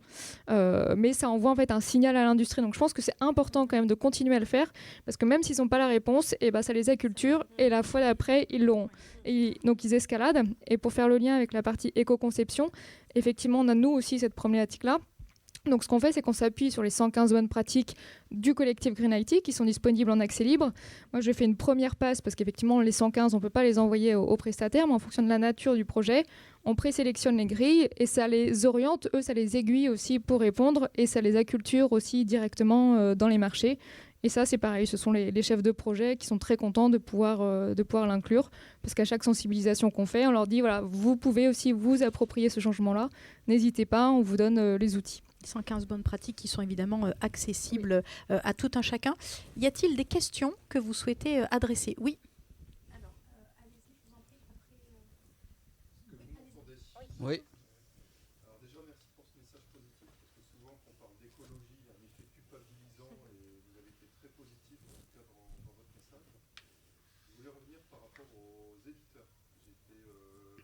Mais ça envoie en fait un signal à l'industrie. Donc je pense que c'est important quand même de continuer à le faire parce que même s'ils n'ont pas la réponse, ça les acculture et la fois d'après, ils l'auront. Donc ils escaladent. Et pour faire le lien avec la partie éco-conception, effectivement, on a nous aussi cette problématique-là. Donc ce qu'on fait, c'est qu'on s'appuie sur les 115 bonnes pratiques du collectif Green IT qui sont disponibles en accès libre. Moi, j'ai fait une première passe parce qu'effectivement, les 115, on ne peut pas les envoyer aux prestataires, mais en fonction de la nature du projet, on présélectionne les grilles et ça les oriente, eux, ça les aiguille aussi pour répondre et ça les acculture aussi directement dans les marchés. Et ça, c'est pareil, ce sont les chefs de projet qui sont très contents de pouvoir l'inclure parce qu'à chaque sensibilisation qu'on fait, on leur dit, voilà, vous pouvez aussi vous approprier ce changement-là. N'hésitez pas, on vous donne les outils. 115 bonnes pratiques qui sont évidemment accessibles à tout un chacun. Y a-t-il des questions que vous souhaitez adresser ? Oui. Alors, allez-y, je vous en prie. Oui. Alors déjà, merci pour ce message positif, parce que souvent, quand on parle d'écologie, il y a un effet culpabilisant, et vous avez été très positif, en tout cas, dans votre message. Je voulais revenir par rapport aux éditeurs. J'ai été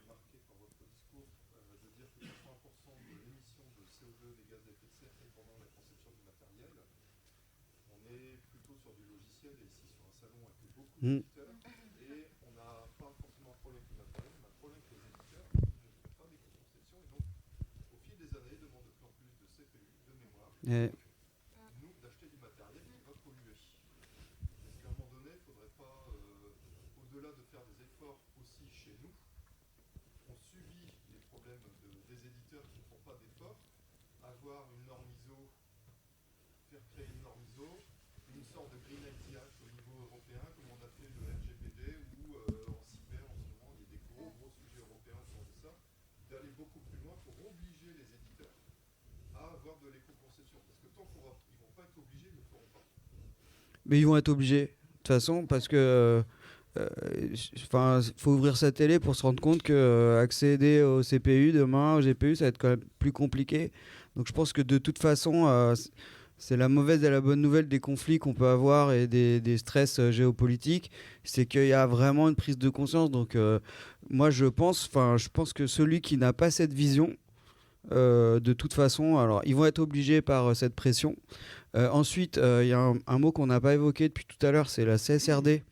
marqué par votre discours de dire que 80% de l'émission de CO2 des gaz à effet de serre est pendant la conception du matériel. On est plutôt sur du logiciel, et ici sur un salon avec beaucoup d'éditeurs, et on n'a pas forcément un problème avec le matériel, on a un problème avec les éditeurs qui ne font pas d'éco-conception, et donc au fil des années, demandent de plus en plus de CPU, de mémoire, nous d'acheter du matériel qui va polluer. Est-ce qu'à un moment donné, il ne faudrait pas, au-delà de faire des efforts aussi chez nous, on subit les problèmes des éditeurs qui ne font pas d'efforts, avoir une norme ISO, faire créer une norme ISO, une sorte de Green IT Act au niveau européen, comme on a fait le RGPD, ou en cyber en ce moment, il y a des gros sujets européens autour de ça, d'aller beaucoup plus loin pour obliger les éditeurs à avoir de l'éco-conception. Parce que tant qu'ils ne vont pas être obligés, ils ne le feront pas. Mais ils vont être obligés, de toute façon, parce que faut ouvrir sa télé pour se rendre compte que accéder au CPU demain, au GPU, ça va être quand même plus compliqué. Donc je pense que de toute façon, c'est la mauvaise et la bonne nouvelle des conflits qu'on peut avoir et des stress géopolitiques, c'est qu'il y a vraiment une prise de conscience. Donc moi je pense que celui qui n'a pas cette vision, de toute façon, alors ils vont être obligés par cette pression. Ensuite, il y a un mot qu'on n'a pas évoqué depuis tout à l'heure, c'est la CSRD.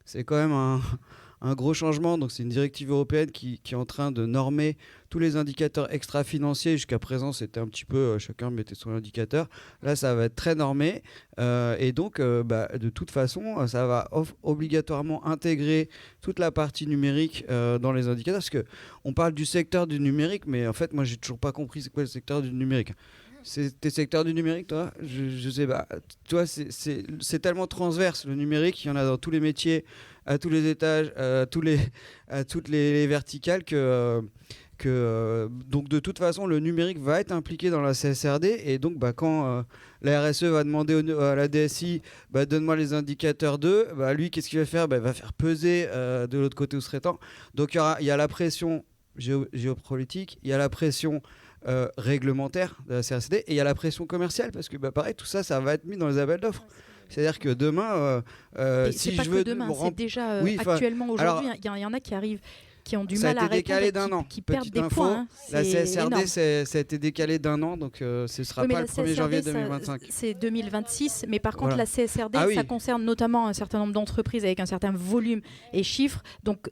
C'est quand même un gros changement. Donc c'est une directive européenne qui est en train de normer tous les indicateurs extra-financiers. Jusqu'à présent, c'était un petit peu chacun mettait son indicateur. Là, ça va être très normé. Et donc, de toute façon, ça va obligatoirement intégrer toute la partie numérique dans les indicateurs. Parce qu'on parle du secteur du numérique, mais en fait, moi, j'ai toujours pas compris c'est quoi le secteur du numérique. T'es secteur du numérique, toi ? Je sais pas. Toi, c'est tellement transverse, le numérique. Il y en a dans tous les métiers, à tous les étages, à toutes les verticales donc de toute façon, le numérique va être impliqué dans la CSRD. Et donc, quand la RSE va demander à la DSI, donne-moi les indicateurs d'eux, lui, qu'est-ce qu'il va faire ? Il va faire peser de l'autre côté où serait temps. Donc, il y a la pression géopolitique, il y a la pression réglementaire de la CRCD et il y a la pression commerciale parce que pareil, tout ça va être mis dans les appels d'offres. C'est-à-dire que demain, si je veux demain, c'est déjà actuellement aujourd'hui, il y en a qui arrivent, qui ont du mal à répondre, qui perdent des points. La CSRD, ça a été décalé d'un an, donc ce ne sera pas le 1er janvier 2025. C'est 2026, mais par contre, la CSRD, ça concerne notamment un certain nombre d'entreprises avec un certain volume et chiffres, donc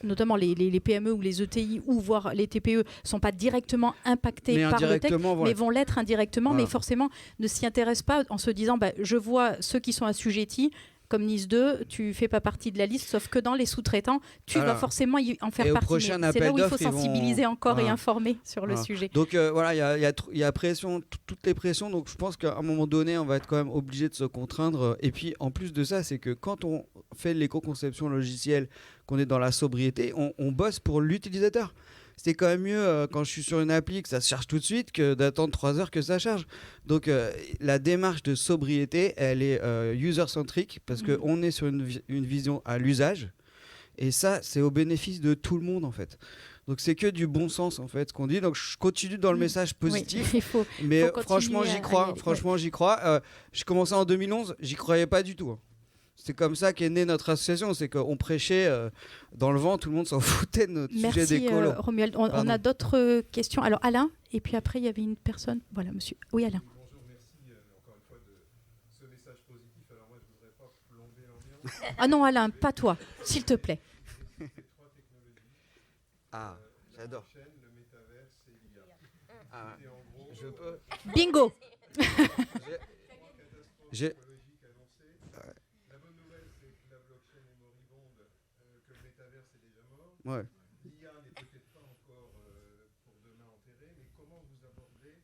notamment les PME ou les ETI ou voire les TPE ne sont pas directement impactés par le texte, mais vont l'être indirectement, mais forcément ne s'y intéressent pas en se disant je vois ceux qui sont assujettis. Comme Nice 2, tu fais pas partie de la liste, sauf que dans les sous-traitants, tu vas forcément en faire partie. C'est là où il faut sensibiliser encore et informer sur le sujet. Donc il y a pression, toutes les pressions. Donc je pense qu'à un moment donné, on va être quand même obligé de se contraindre. Et puis en plus de ça, c'est que quand on fait l'éco-conception logicielle, qu'on est dans la sobriété, on bosse pour l'utilisateur. C'est quand même mieux quand je suis sur une appli que ça se charge tout de suite que d'attendre 3 heures que ça charge. Donc la démarche de sobriété, elle est user-centrique parce qu'on est sur une vision à l'usage. Et ça, c'est au bénéfice de tout le monde en fait. Donc c'est que du bon sens en fait ce qu'on dit. Donc je continue dans le message positif. Oui, il faut mais continuer franchement à j'y y crois. aller, Franchement j'y crois. J'ai commencé en 2011, j'y croyais pas du tout, hein. C'est comme ça qu'est née notre association. C'est qu'on prêchait dans le vent, tout le monde s'en foutait de notre sujet Merci d'écolo. Romuald. On Pardon. a d'autres questions. Alors Alain, et puis après il y avait une personne. Voilà, monsieur. Oui, Alain. Bonjour, merci encore une fois de ce message positif. Alors moi, je ne voudrais pas plomber l'ambiance. Ah non, Alain, pas toi, s'il te plaît. Ces trois technologies, Ah, la j'adore. blockchain, le métaverse et l'IA. Ah, Et en gros, je peux. Bingo. J'ai- écologique annoncée. La bonne nouvelle, c'est que la blockchain est moribonde, que le métaverse est déjà mort. Ouais. L'IA n'est peut-être pas encore pour demain enterrée, mais comment vous abordez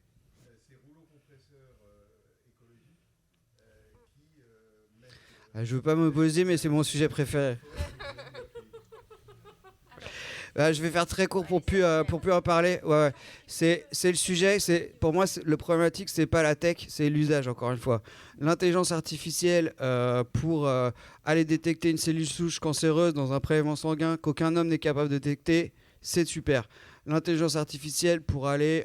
ces rouleaux compresseurs écologiques qui mettent... Je veux pas m'opposer, mais c'est mon sujet préféré. Je vais faire très court pour plus en parler. Ouais. C'est le sujet. Pour moi, le problématique, c'est pas la tech, c'est l'usage. Encore une fois, l'intelligence artificielle pour aller détecter une cellule souche cancéreuse dans un prélèvement sanguin qu'aucun homme n'est capable de détecter, c'est super. L'intelligence artificielle pour aller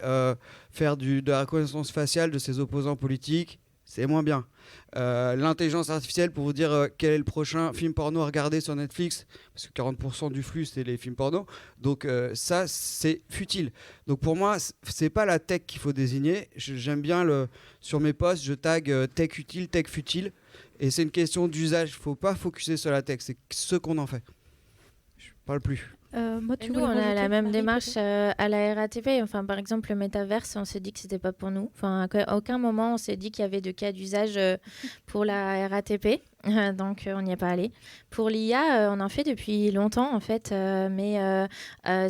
faire de la reconnaissance faciale de ses opposants politiques, c'est moins bien. L'intelligence artificielle pour vous dire quel est le prochain film porno à regarder sur Netflix, parce que 40% du flux c'est les films porno, donc ça c'est futile. Donc pour moi c'est pas la tech qu'il faut désigner. J'aime bien sur mes posts je tag tech utile, tech futile, et c'est une question d'usage. Il faut pas focuser sur la tech, c'est ce qu'on en fait. Je parle plus. Moi, Et tu nous, voulais on a rajouter, la même Marie, démarche peut-être à la RATP. Enfin, par exemple, le métaverse, on s'est dit que c'était pas pour nous. Enfin, à aucun moment, on s'est dit qu'il y avait de cas d'usage pour la RATP. Donc, on n'y est pas allé. Pour l'IA, on en fait depuis longtemps, en fait, mais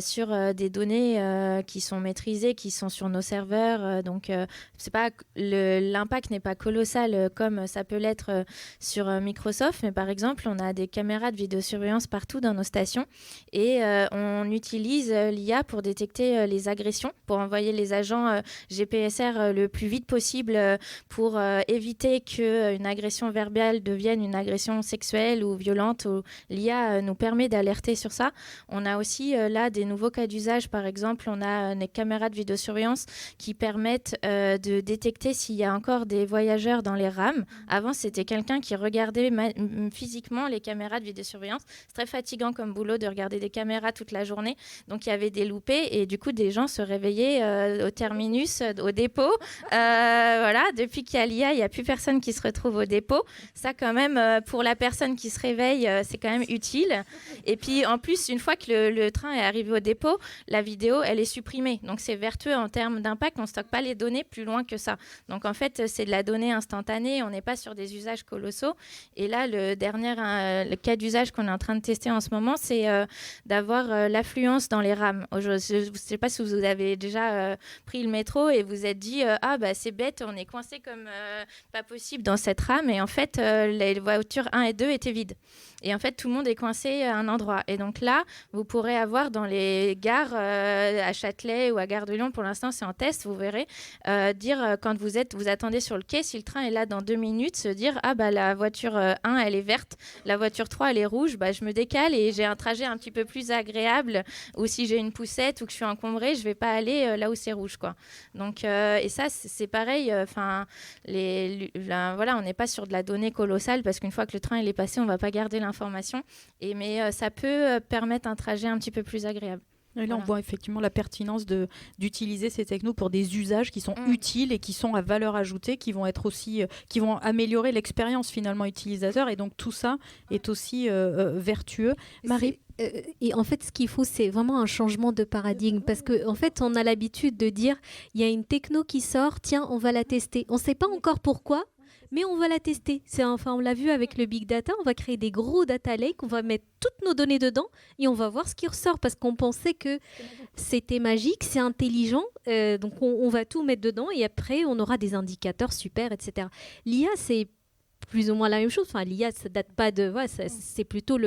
sur des données qui sont maîtrisées, qui sont sur nos serveurs. Donc, c'est pas l'impact n'est pas colossal comme ça peut l'être sur Microsoft. Mais par exemple, on a des caméras de vidéosurveillance partout dans nos stations et on utilise l'IA pour détecter les agressions, pour envoyer les agents GPSR le plus vite possible pour éviter qu'une agression verbale devienne une agression sexuelle ou violente. L'IA nous permet d'alerter sur ça. On a aussi là des nouveaux cas d'usage. Par exemple, on a des caméras de vidéosurveillance qui permettent de détecter s'il y a encore des voyageurs dans les rames. Avant, c'était quelqu'un qui regardait physiquement les caméras de vidéosurveillance. C'est très fatigant comme boulot de regarder des caméras toute la journée. Donc, il y avait des loupés et du coup, des gens se réveillaient au terminus, au dépôt. Voilà, depuis qu'il y a l'IA, il n'y a plus personne qui se retrouve au dépôt. Ça, quand même, pour la personne qui se réveille, c'est quand même utile. Et puis, en plus, une fois que le train est arrivé au dépôt, la vidéo, elle est supprimée. Donc, c'est vertueux en termes d'impact. On ne stocke pas les données plus loin que ça. Donc, en fait, c'est de la donnée instantanée. On n'est pas sur des usages colossaux. Et là, le cas d'usage qu'on est en train de tester en ce moment, c'est d'avoir l'affluence dans les rames. Je ne sais pas si vous avez déjà pris le métro et vous êtes dit « Ah, bah, c'est bête, on est coincé comme pas possible dans cette rame. » Et en fait, les voitures 1 et 2 étaient vides. Et en fait, tout le monde est coincé à un endroit. Et donc là, vous pourrez avoir dans les gares à Châtelet ou à Gare de Lyon, pour l'instant, c'est en test, vous verrez, dire quand vous attendez sur le quai, si le train est là dans 2 minutes, se dire « Ah, bah, la voiture 1, elle est verte, la voiture 3, elle est rouge, bah, je me décale et j'ai un trajet un petit peu plus agréable. Ou si j'ai une poussette ou que je suis encombrée, je ne vais pas aller là où c'est rouge, quoi. » Donc, et ça, c'est pareil. Voilà, on n'est pas sur de la donnée colossale parce qu'une fois que le train il est passé, on ne va pas garder l'information. Mais ça peut permettre un trajet un petit peu plus agréable. Et là, on voit effectivement la pertinence d'utiliser ces technos pour des usages qui sont utiles et qui sont à valeur ajoutée, qui vont être aussi, qui vont améliorer l'expérience finalement utilisateur. Et donc tout ça est aussi vertueux. Marie. Et en fait, ce qu'il faut, c'est vraiment un changement de paradigme. Parce qu'en fait, on a l'habitude de dire, il y a une techno qui sort, tiens, on va la tester. On ne sait pas encore pourquoi, mais on va la tester. On l'a vu avec le big data, on va créer des gros data lakes, on va mettre toutes nos données dedans et on va voir ce qui ressort parce qu'on pensait que c'était magique, c'est intelligent, donc on va tout mettre dedans et après on aura des indicateurs super, etc. L'IA, c'est plus ou moins la même chose. Enfin, l'IA, ça date pas de... Voilà, c'est plutôt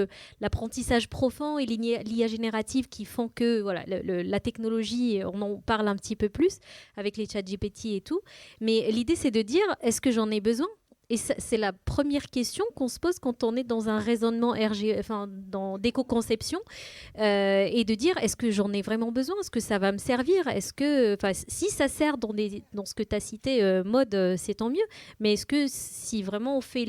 l'apprentissage profond et l'IA générative qui font que voilà, la technologie, on en parle un petit peu plus avec les chats GPT et tout. Mais l'idée, c'est de dire, est-ce que j'en ai besoin ? Et c'est la première question qu'on se pose quand on est dans un raisonnement d'éco-conception, et de dire, est-ce que j'en ai vraiment besoin? Est-ce que ça va me servir? Si ça sert dans ce que tu as cité, mode, c'est tant mieux. Mais est-ce que si vraiment on fait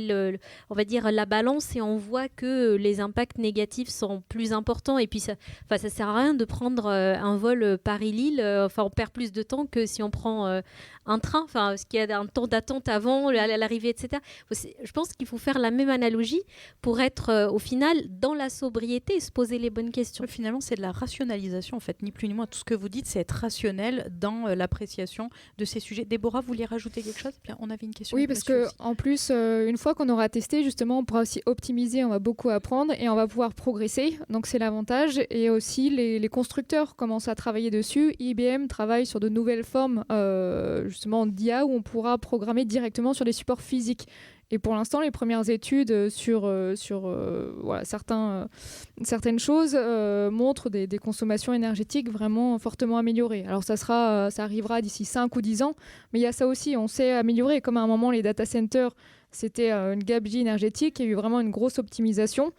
on va dire la balance et on voit que les impacts négatifs sont plus importants, et puis ça sert à rien de prendre un vol Paris-Lille, on perd plus de temps que si on prend un train, parce qu'il y a un temps d'attente avant, à l'arrivée, etc. Je pense qu'il faut faire la même analogie pour être au final dans la sobriété et se poser les bonnes questions. Finalement, c'est de la rationalisation, en fait, ni plus ni moins. Tout ce que vous dites, c'est être rationnel dans l'appréciation de ces sujets. Déborah, vous vouliez rajouter quelque chose? Bien, on avait une question. Oui, parce qu'en plus, une fois qu'on aura testé, justement, on pourra aussi optimiser, on va beaucoup apprendre et on va pouvoir progresser. Donc c'est l'avantage. Et aussi, les constructeurs commencent à travailler dessus. IBM travaille sur de nouvelles formes justement d'IA où on pourra programmer directement sur des supports physiques. Et pour l'instant, les premières études sur certaines choses montrent des consommations énergétiques vraiment fortement améliorées. Alors ça arrivera d'ici 5 ou 10 ans, mais il y a ça aussi, on sait améliorer. Comme à un moment, les data centers, c'était une gabegie énergétique, il y a eu vraiment une grosse optimisation.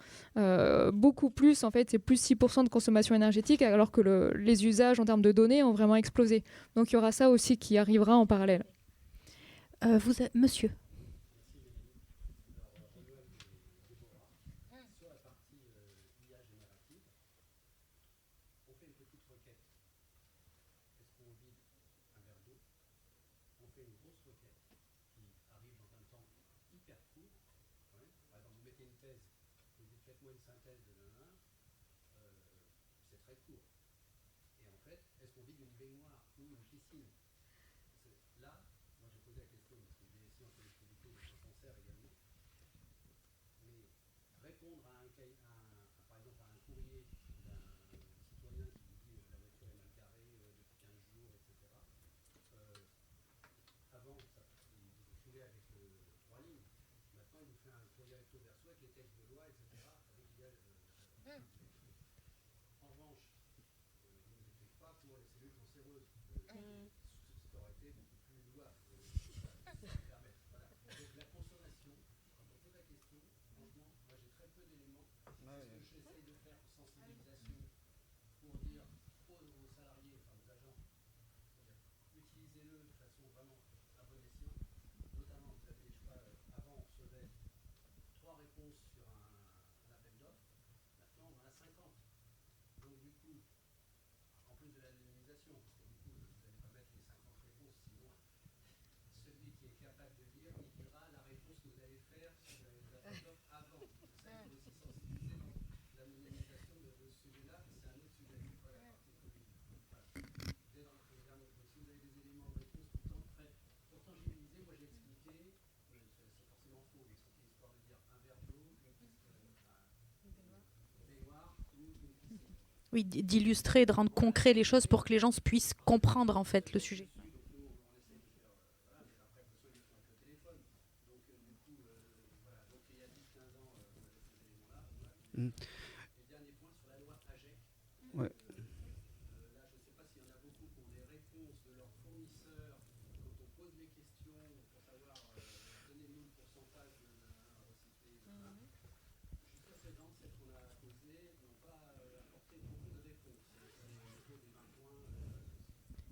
Beaucoup plus, en fait, c'est plus 6% de consommation énergétique, alors que les usages en termes de données ont vraiment explosé. Donc il y aura ça aussi qui arrivera en parallèle. Monsieur. Oui, d'illustrer, de rendre concret les choses pour que les gens puissent comprendre en fait le sujet. Ouais.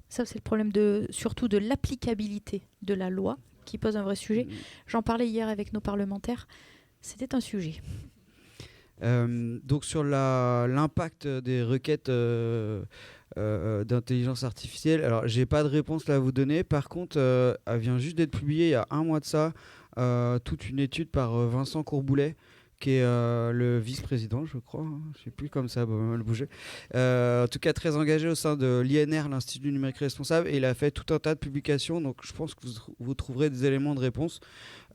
Ça, c'est le problème surtout de l'applicabilité de la loi qui pose un vrai sujet. J'en parlais hier avec nos parlementaires. C'était un sujet. Donc sur l'impact des requêtes d'intelligence artificielle, alors j'ai pas de réponse là à vous donner. Par contre, elle vient juste d'être publiée il y a un mois de ça, toute une étude par Vincent Courboulet, qui est le vice-président, je crois, je ne sais plus, comme ça, mal bougé. En tout cas, très engagé au sein de l'INR, l'Institut du numérique responsable, et il a fait tout un tas de publications, donc je pense que vous trouverez des éléments de réponse.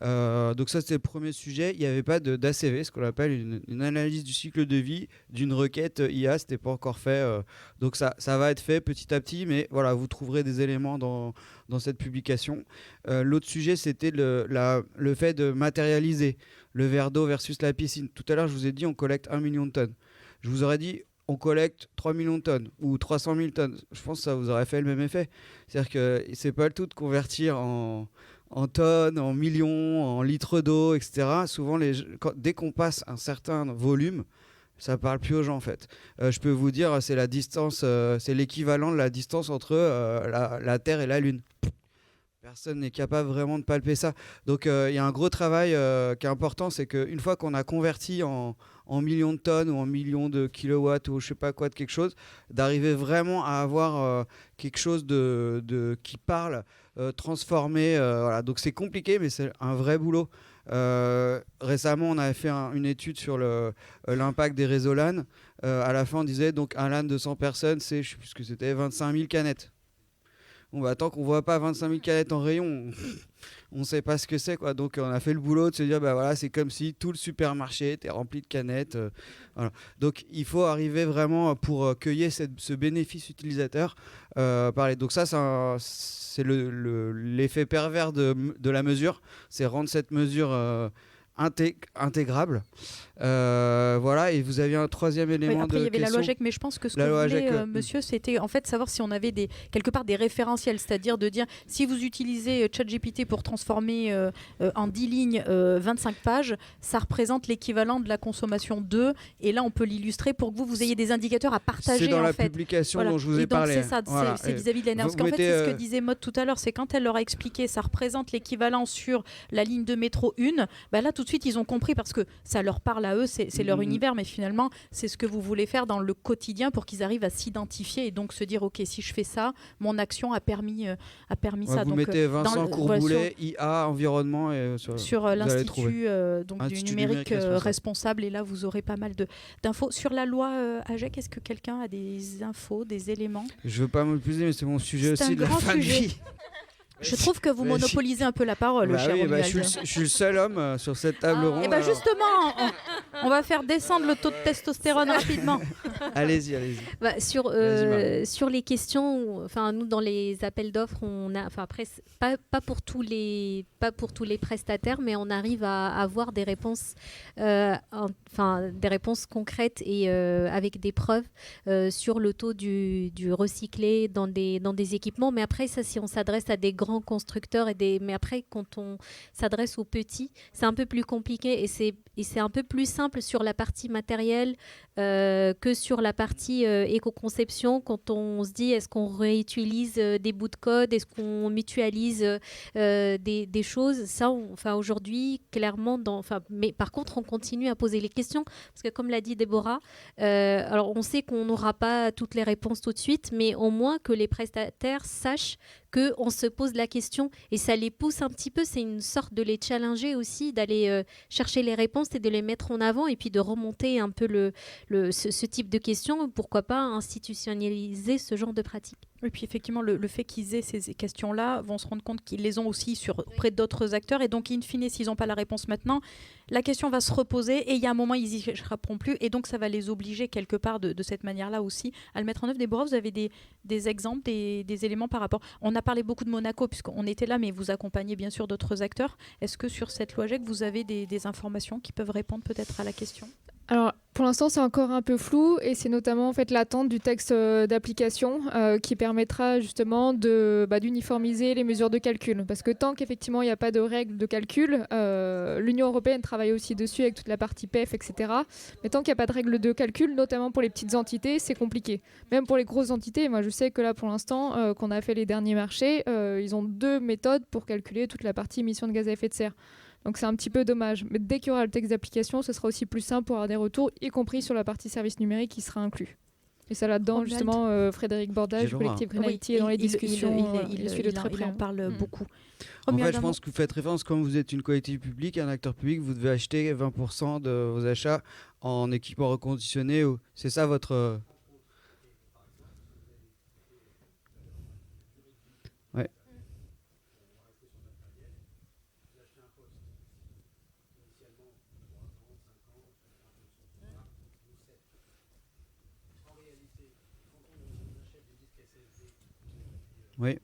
Donc ça, c'était le premier sujet. Il n'y avait pas d'ACV, ce qu'on appelle une analyse du cycle de vie d'une requête IA, ce n'était pas encore fait. Donc ça va être fait petit à petit, mais voilà, vous trouverez des éléments dans cette publication. L'autre sujet, c'était le fait de matérialiser le verre d'eau versus la piscine. Tout à l'heure, je vous ai dit, on collecte 1 million de tonnes. Je vous aurais dit, on collecte 3 millions de tonnes ou 300 000 tonnes. Je pense que ça vous aurait fait le même effet. C'est-à-dire que c'est pas le tout de convertir en en tonnes, en millions, en litres d'eau, etc. Souvent, dès qu'on passe un certain volume, ça parle plus aux gens en fait. Je peux vous dire, c'est la distance, c'est l'équivalent de la distance entre la Terre et la Lune. Personne n'est capable vraiment de palper ça. Donc il y a un gros travail qui est important, c'est qu'une fois qu'on a converti en millions de tonnes ou en millions de kilowatts ou je sais pas quoi de quelque chose, d'arriver vraiment à avoir quelque chose qui parle, transformé. Voilà. Donc c'est compliqué, mais c'est un vrai boulot. Récemment, on avait fait une étude sur l'impact des réseaux LAN. À la fin, on disait donc un LAN de 100 personnes, c'est, je sais plus ce que c'était, 25 000 canettes. Bon, bah, tant qu'on ne voit pas 25 000 canettes en rayon, on ne sait pas ce que c'est, quoi. Donc on a fait le boulot de se dire, bah, voilà, c'est comme si tout le supermarché était rempli de canettes. Voilà. Donc il faut arriver vraiment pour cueillir ce bénéfice utilisateur. Donc ça, c'est l'effet pervers de la mesure, c'est rendre cette mesure intégrable. Voilà, et vous aviez un troisième élément après, de il y avait la question. loi GEC, mais je pense que ce que La vous loi voulez, GEC, monsieur, c'était en fait savoir si on avait quelque part des référentiels, c'est-à-dire de dire si vous utilisez ChatGPT pour transformer en 10 lignes 25 pages, ça représente l'équivalent de la consommation 2, et là on peut l'illustrer pour que vous ayez des indicateurs à partager. C'est dans en la fait. publication Voilà. dont je vous ai et donc, parlé. c'est ça, Voilà. c'est vis-à-vis de l'énergie. Parce qu'en fait, c'est ce que disait Maud tout à l'heure, c'est quand elle leur a expliqué, ça représente l'équivalent sur la ligne de métro 1, bah là tout de suite ils ont compris parce que ça leur parle à eux, c'est leur univers, mais finalement c'est ce que vous voulez faire dans le quotidien pour qu'ils arrivent à s'identifier et donc se dire ok, si je fais ça, mon action a permis ça. Vous Donc, mettez Vincent Courboulet, IA, environnement et sur l'Institut du Institut numérique responsable, et là vous aurez pas mal d'infos. Sur la loi AGEC, est-ce que quelqu'un a des infos, des éléments? Je veux pas m'épuiser, mais c'est mon sujet aussi de la fin de vie. Je trouve que vous monopolisez un peu la parole, cher Romuald. Je suis le seul homme sur cette table ronde. Et bien justement, on va faire descendre le taux de testostérone rapidement. Allez-y. Bah, sur les questions, enfin nous dans les appels d'offres, on a, enfin après pas pour tous les prestataires, mais on arrive à avoir des réponses, des réponses concrètes et avec des preuves sur le taux du recyclé dans des équipements. Mais après ça, si on s'adresse à des grands constructeurs mais après quand on s'adresse aux petits, c'est un peu plus compliqué et c'est un peu plus simple sur la partie matérielle que sur la partie éco-conception. Quand on se dit est-ce qu'on réutilise des bouts de code, est-ce qu'on mutualise des choses, ça aujourd'hui clairement mais par contre on continue à poser les questions parce que comme l'a dit Déborah, alors on sait qu'on n'aura pas toutes les réponses tout de suite, mais au moins que les prestataires sachent qu'on se pose la question et ça les pousse un petit peu, c'est une sorte de les challenger aussi, d'aller chercher les réponses et de les mettre en avant et puis de remonter un peu ce type de questions, pourquoi pas institutionnaliser ce genre de pratique. Et puis effectivement, le fait qu'ils aient ces questions-là, vont se rendre compte qu'ils les ont aussi auprès d'autres acteurs. Et donc, in fine, s'ils n'ont pas la réponse maintenant, la question va se reposer et il y a un moment, ils n'y échapperont plus. Et donc, ça va les obliger quelque part de cette manière-là aussi à le mettre en œuvre. Déborah, vous avez des exemples, des éléments par rapport... On a parlé beaucoup de Monaco puisqu'on était là, mais vous accompagnez bien sûr d'autres acteurs. Est-ce que sur cette loi GEC, vous avez des informations qui peuvent répondre peut-être à la question ? Alors, pour l'instant, c'est encore un peu flou et c'est notamment en fait l'attente du texte d'application qui permettra justement d'uniformiser les mesures de calcul. Parce que tant qu'effectivement il n'y a pas de règles de calcul, l'Union européenne travaille aussi dessus avec toute la partie PEF, etc. Mais tant qu'il n'y a pas de règles de calcul, notamment pour les petites entités, c'est compliqué. Même pour les grosses entités, moi je sais que là pour l'instant, qu'on a fait les derniers marchés, ils ont 2 méthodes pour calculer toute la partie émissions de gaz à effet de serre. Donc c'est un petit peu dommage. Mais dès qu'il y aura le texte d'application, ce sera aussi plus simple pour avoir des retours, y compris sur la partie service numérique qui sera inclus. Et ça là-dedans, justement, Frédéric Bordage, du collectif Green IT, est dans les discussions. Il suit de très près. Il en parle beaucoup. En fait, je pense que vous faites référence, comme vous êtes une collectivité publique, un acteur public, vous devez acheter 20% de vos achats en équipement reconditionné. C'est ça votre... Ouais. Oui.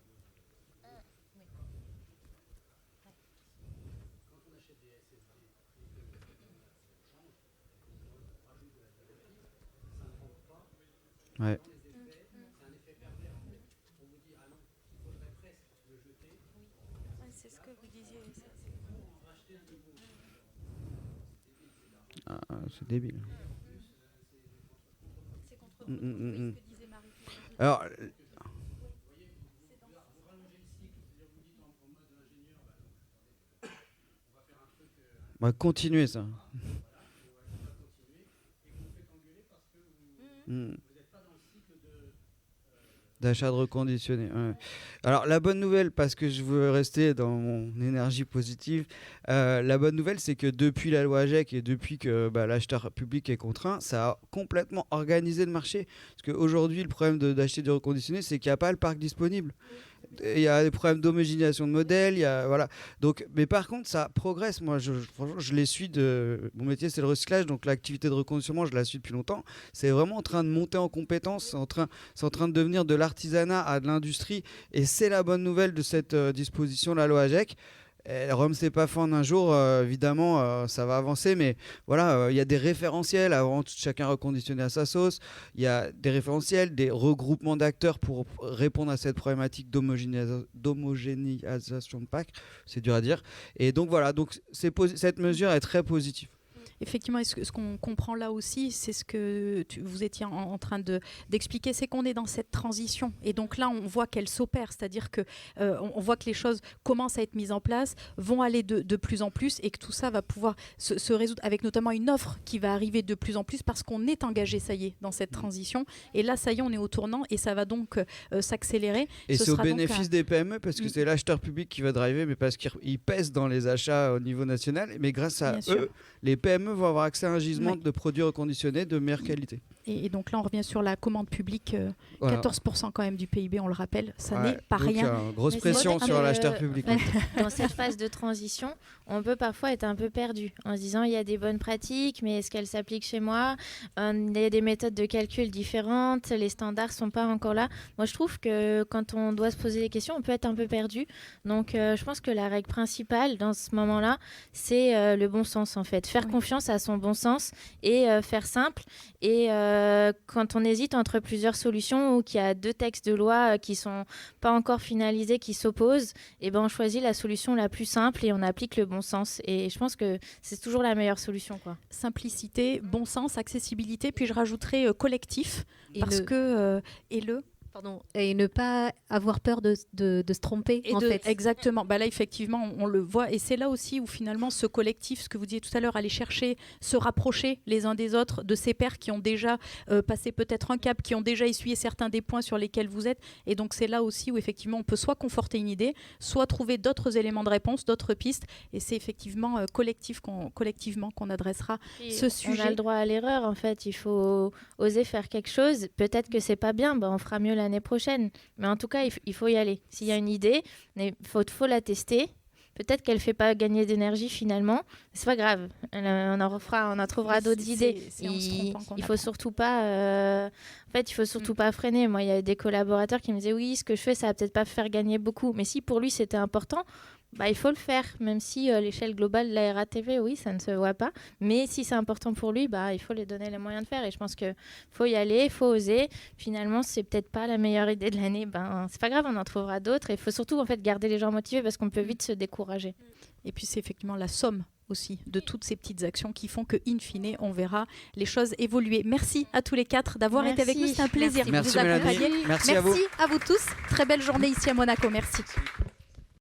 Ouais. c'est ce que vous disiez. C'est débile. C'est contre ce que disait Marie. Alors, on va continuer ça. D'achat de reconditionné. Ouais. Alors la bonne nouvelle, parce que je veux rester dans mon énergie positive, la bonne nouvelle c'est que depuis la loi AGEC et depuis que l'acheteur public est contraint, ça a complètement organisé le marché. Parce qu'aujourd'hui le problème d'acheter du reconditionné, c'est qu'il n'y a pas le parc disponible. Il y a des problèmes d'homogénéisation de modèles, voilà. Donc, mais par contre, ça progresse. Moi, franchement, je les suis mon métier, c'est le recyclage, donc l'activité de reconditionnement, je la suis depuis longtemps. C'est vraiment en train de monter en compétences, c'est en train de devenir de l'artisanat à de l'industrie, et c'est la bonne nouvelle de cette disposition, la loi AGEC. Rome s'est pas fait en un jour, évidemment, ça va avancer, mais voilà, il y a des référentiels, avant chacun reconditionné à sa sauce, il y a des référentiels, des regroupements d'acteurs pour répondre à cette problématique d'homogénéisation de pack, c'est dur à dire, et donc voilà, donc cette mesure est très positive. Effectivement, ce qu'on comprend là aussi, c'est ce que vous étiez en train d'expliquer, c'est qu'on est dans cette transition. Et donc là, on voit qu'elle s'opère, c'est-à-dire qu'on voit que les choses commencent à être mises en place, vont aller de plus en plus, et que tout ça va pouvoir se résoudre avec notamment une offre qui va arriver de plus en plus parce qu'on est engagé, ça y est, dans cette transition. Et là, ça y est, on est au tournant et ça va donc s'accélérer. Et c'est au bénéfice des PME parce que c'est l'acheteur public qui va driver, mais parce qu'il pèse dans les achats au niveau national. Mais grâce à eux, les PME vont avoir accès à un gisement de produits reconditionnés de meilleure qualité. Et donc là, on revient sur la commande publique, 14% quand même du PIB, on le rappelle, ça n'est pas rien. Grosse pression sur l'acheteur public. Dans cette phase de transition, on peut parfois être un peu perdu en se disant il y a des bonnes pratiques, mais est-ce qu'elles s'appliquent chez moi ? Il y a des méthodes de calcul différentes, les standards ne sont pas encore là. Moi, je trouve que quand on doit se poser des questions, on peut être un peu perdu. Donc, je pense que la règle principale dans ce moment-là, c'est le bon sens en fait. Faire confiance à son bon sens et faire simple. Et quand on hésite entre plusieurs solutions ou qu'il y a deux textes de loi qui ne sont pas encore finalisés, qui s'opposent, et ben on choisit la solution la plus simple et on applique le bon sens. Et je pense que c'est toujours la meilleure solution, quoi. Simplicité, bon sens, accessibilité, puis je rajouterais collectif, parce que... et ne pas avoir peur de se tromper, en fait. Exactement. Là, effectivement, on le voit. Et c'est là aussi où, finalement, ce collectif, ce que vous disiez tout à l'heure, aller chercher, se rapprocher les uns des autres, de ces pairs qui ont déjà passé peut-être un cap, qui ont déjà essuyé certains des points sur lesquels vous êtes. Et donc, c'est là aussi où, effectivement, on peut soit conforter une idée, soit trouver d'autres éléments de réponse, d'autres pistes. Et c'est effectivement collectivement qu'on adressera ce sujet. On a le droit à l'erreur, en fait. Il faut oser faire quelque chose. Peut-être que c'est pas bien, on fera mieux l'année prochaine. Mais en tout cas, il faut y aller. S'il y a une idée, il faut la tester. Peut-être qu'elle ne fait pas gagner d'énergie finalement. C'est pas grave. On en trouvera d'autres idées. Il faut surtout pas... il faut surtout pas freiner. Moi, il y a des collaborateurs qui me disaient oui, ce que je fais, ça va peut-être pas faire gagner beaucoup. Mais si pour lui, c'était important, il faut le faire. Même si l'échelle globale de la RATP, oui, ça ne se voit pas. Mais si c'est important pour lui, il faut lui donner les moyens de faire. Et je pense qu'il faut y aller, il faut oser. Finalement, c'est peut-être pas la meilleure idée de l'année. C'est pas grave, on en trouvera d'autres. Et il faut surtout garder les gens motivés parce qu'on peut vite se décourager. Et puis, c'est effectivement la somme aussi de toutes ces petites actions qui font que, in fine, on verra les choses évoluer. Merci à tous les quatre d'avoir été avec nous. C'est un plaisir de vous accompagner. Merci à vous. Merci à vous tous. Très belle journée ici à Monaco. Merci.